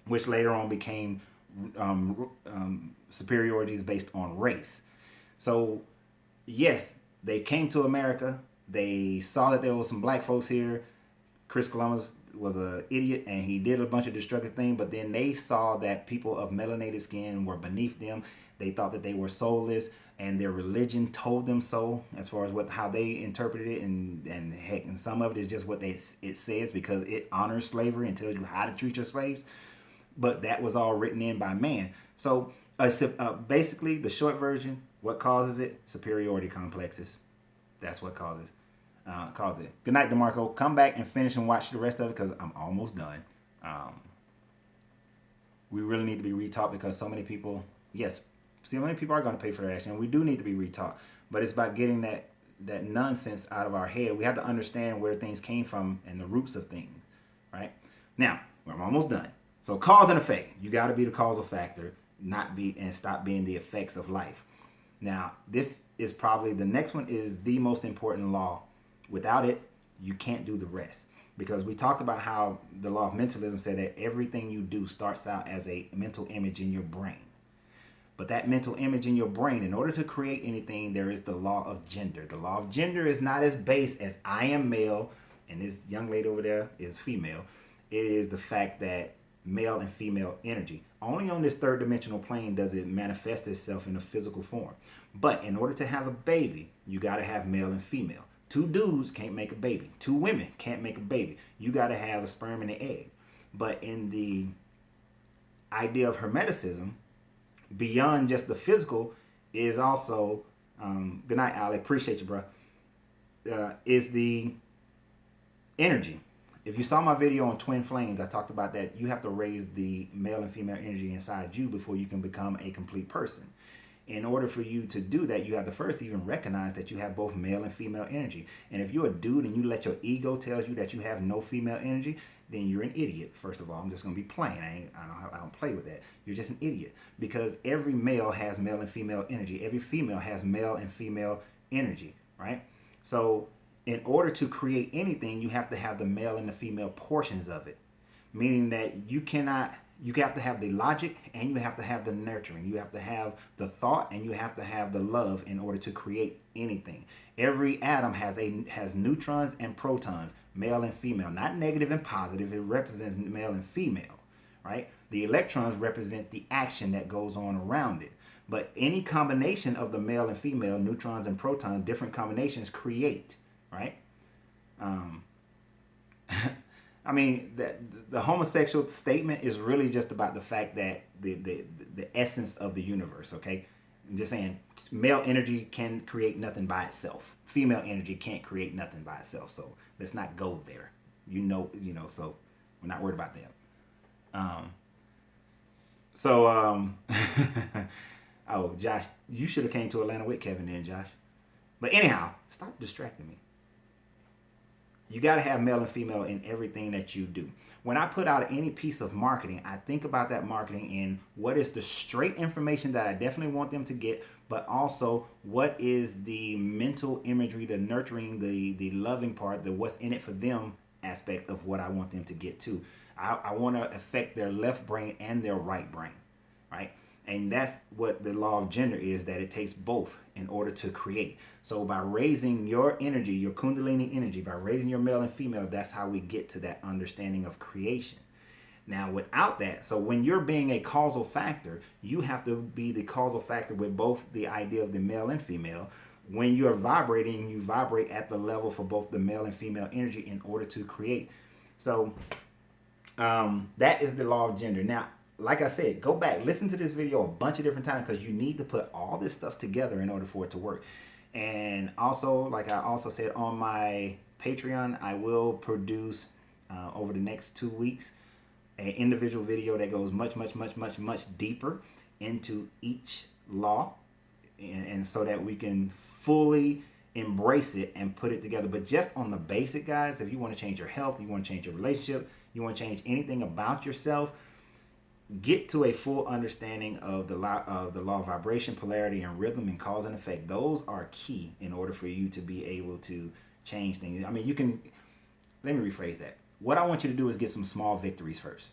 which later on became superiorities based on race. So, yes, they came to America. They saw that there was some black folks here. Chris Columbus was an idiot and he did a bunch of destructive things, but then they saw that people of melanated skin were beneath them. They thought that they were soulless, and their religion told them so, as far as how they interpreted it, and heck, and some of it is just what it says, because it honors slavery and tells you how to treat your slaves. But that was all written in by man. So basically, the short version, what causes it? Superiority complexes. That's what causes it. Good night, DeMarco. Come back and finish and watch the rest of it, because I'm almost done. We really need to be retaught, because so many people, yes, still many people are going to pay for their action. We do need to be retaught, but it's about getting that nonsense out of our head. We have to understand where things came from and the roots of things, right? Now, I'm almost done. So cause and effect. You got to be the causal factor, and stop being the effects of life. Now, this is probably, the next one is the most important law. Without it, you can't do the rest. Because we talked about how the law of mentalism said that everything you do starts out as a mental image in your brain. But that mental image in your brain, in order to create anything, there is the law of gender. The law of gender is not as base as I am male and this young lady over there is female. It is the fact that male and female energy. Only on this third dimensional plane does it manifest itself in a physical form. But in order to have a baby, you got to have male and female. Two dudes can't make a baby. Two women can't make a baby. You got to have a sperm and an egg. But in the idea of Hermeticism, beyond just the physical, is also, good night, Ali, appreciate you, bro, is the energy. If you saw my video on twin flames, I talked about that. You have to raise the male and female energy inside you before you can become a complete person. In order for you to do that, you have to first even recognize that you have both male and female energy. And if you're a dude and you let your ego tell you that you have no female energy, then you're an idiot. First of all, I'm just gonna be plain. I don't play with that. You're just an idiot, because every male has male and female energy. Every female has male and female energy, right? So in order to create anything, you have to have the male and the female portions of it, meaning that you have to have the logic, and you have to have the nurturing. You have to have the thought, and you have to have the love in order to create anything. Every atom has neutrons and protons, male and female, not negative and positive. It represents male and female, right? The electrons represent the action that goes on around it. But any combination of the male and female, neutrons and protons, different combinations create, right? I mean, the homosexual statement is really just about the fact that the essence of the universe, okay? I'm just saying, male energy can create nothing by itself. Female energy can't create nothing by itself. So let's not go there. So we're not worried about that. Oh, Josh, you should have came to Atlanta with Kevin then, Josh. But anyhow, stop distracting me. You got to have male and female in everything that you do. When I put out any piece of marketing, I think about that marketing in what is the straight information that I definitely want them to get, but also what is the mental imagery, the nurturing, the loving part, the what's in it for them aspect of what I want them to get to. I want to affect their left brain and their right brain, right? And that's what the law of gender is, that it takes both in order to create. So by raising your energy, your kundalini energy, by raising your male and female, that's how we get to that understanding of creation. Now, without that, so when you're being a causal factor, you have to be the causal factor with both the idea of the male and female. When you're vibrating, you vibrate at the level for both the male and female energy in order to create. So that is the law of gender. Now, like I said, go back, listen to this video a bunch of different times, because you need to put all this stuff together in order for it to work. And also, like I also said, on my Patreon, I will produce over the next 2 weeks an individual video that goes much deeper into each law, and so that we can fully embrace it and put it together. But just on the basic, guys, if you want to change your health, you want to change your relationship, you want to change anything about yourself, get to a full understanding of the law of vibration, polarity, and rhythm, and cause and effect. Those are key in order for you to be able to change things. I mean, you can. Let me rephrase that. What I want you to do is get some small victories first.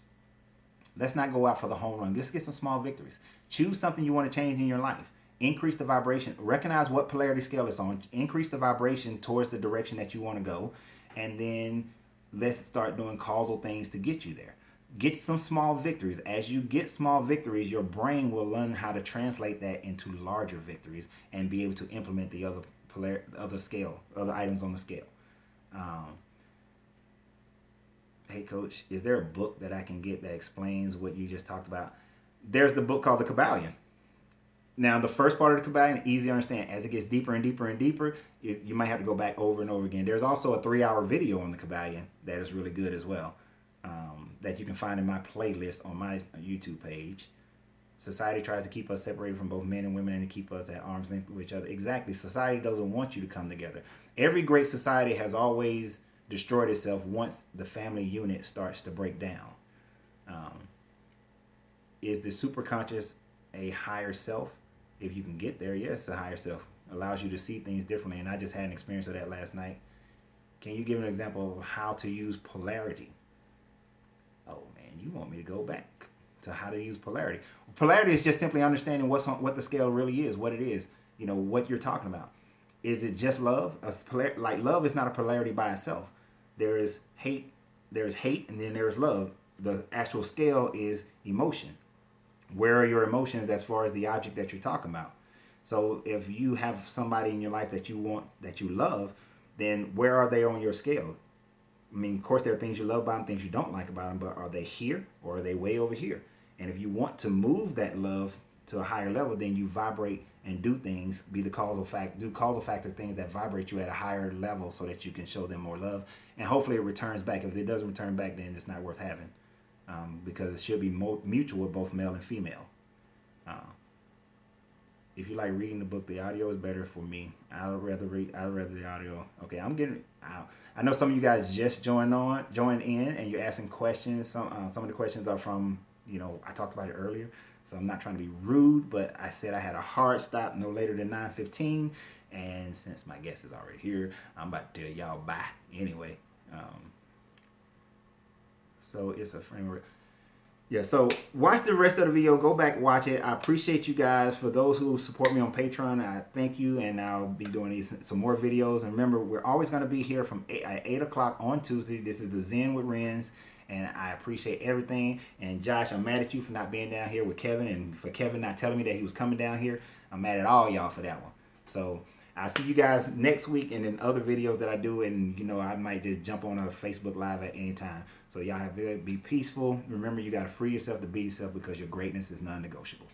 Let's not go out for the home run. Let's get some small victories. Choose something you want to change in your life. Increase the vibration. Recognize what polarity scale it's on. Increase the vibration towards the direction that you want to go. And then let's start doing causal things to get you there. Get some small victories. As you get small victories, your brain will learn how to translate that into larger victories and be able to implement the other items on the scale. Hey coach, is there a book that I can get that explains what you just talked about? There's the book called The Kabbalion. Now, the first part of the Kabbalion, easy to understand. As it gets deeper and deeper and deeper, you might have to go back over and over again. There's also a 3-hour video on the Kabbalion that is really good as well, that you can find in my playlist on my YouTube page. Society tries to keep us separated from both men and women and to keep us at arm's length with each other. Exactly. Society doesn't want you to come together. Every great society has always destroyed itself once the family unit starts to break down. Is the superconscious a higher self? If you can get there, yes, a higher self allows you to see things differently. And I just had an experience of that last night. Can you give an example of how to use polarity? Oh man, you want me to go back to how to use polarity? Polarity is just simply understanding what the scale really is, what it is, what you're talking about. Is it just love? Like love is not a polarity by itself. There is hate, and then there's love. The actual scale is emotion. Where are your emotions as far as the object that you're talking about? So if you have somebody in your life that you love, then where are they on your scale? I mean, of course, there are things you love about them, things you don't like about them, but are they here or are they way over here? And if you want to move that love to a higher level, then you vibrate and do things, do causal factor things that vibrate you at a higher level so that you can show them more love. And hopefully it returns back. If it doesn't return back, then it's not worth having, because it should be mutual, both male and female. If you like reading the book, the audio is better for me. I'd rather the audio. Okay, I know some of you guys just joined in, and you're asking questions. Some of the questions are from, I talked about it earlier, so I'm not trying to be rude, but I said I had a hard stop no later than 9:15, and since my guest is already here, I'm about to tell y'all bye anyway. So it's a framework. Yeah, so watch the rest of the video. Go back, watch it. I appreciate you guys. For those who support me on Patreon, I thank you, and I'll be doing some more videos. And remember, we're always going to be here from 8 o'clock on Tuesday. This is the Zen with Renz, and I appreciate everything. And Josh, I'm mad at you for not being down here with Kevin, and for Kevin not telling me that he was coming down here. I'm mad at all y'all for that one. So I'll see you guys next week and in other videos that I do, and I might just jump on a Facebook Live at any time. So y'all be peaceful. Remember, you got to free yourself to be yourself, because your greatness is non-negotiable.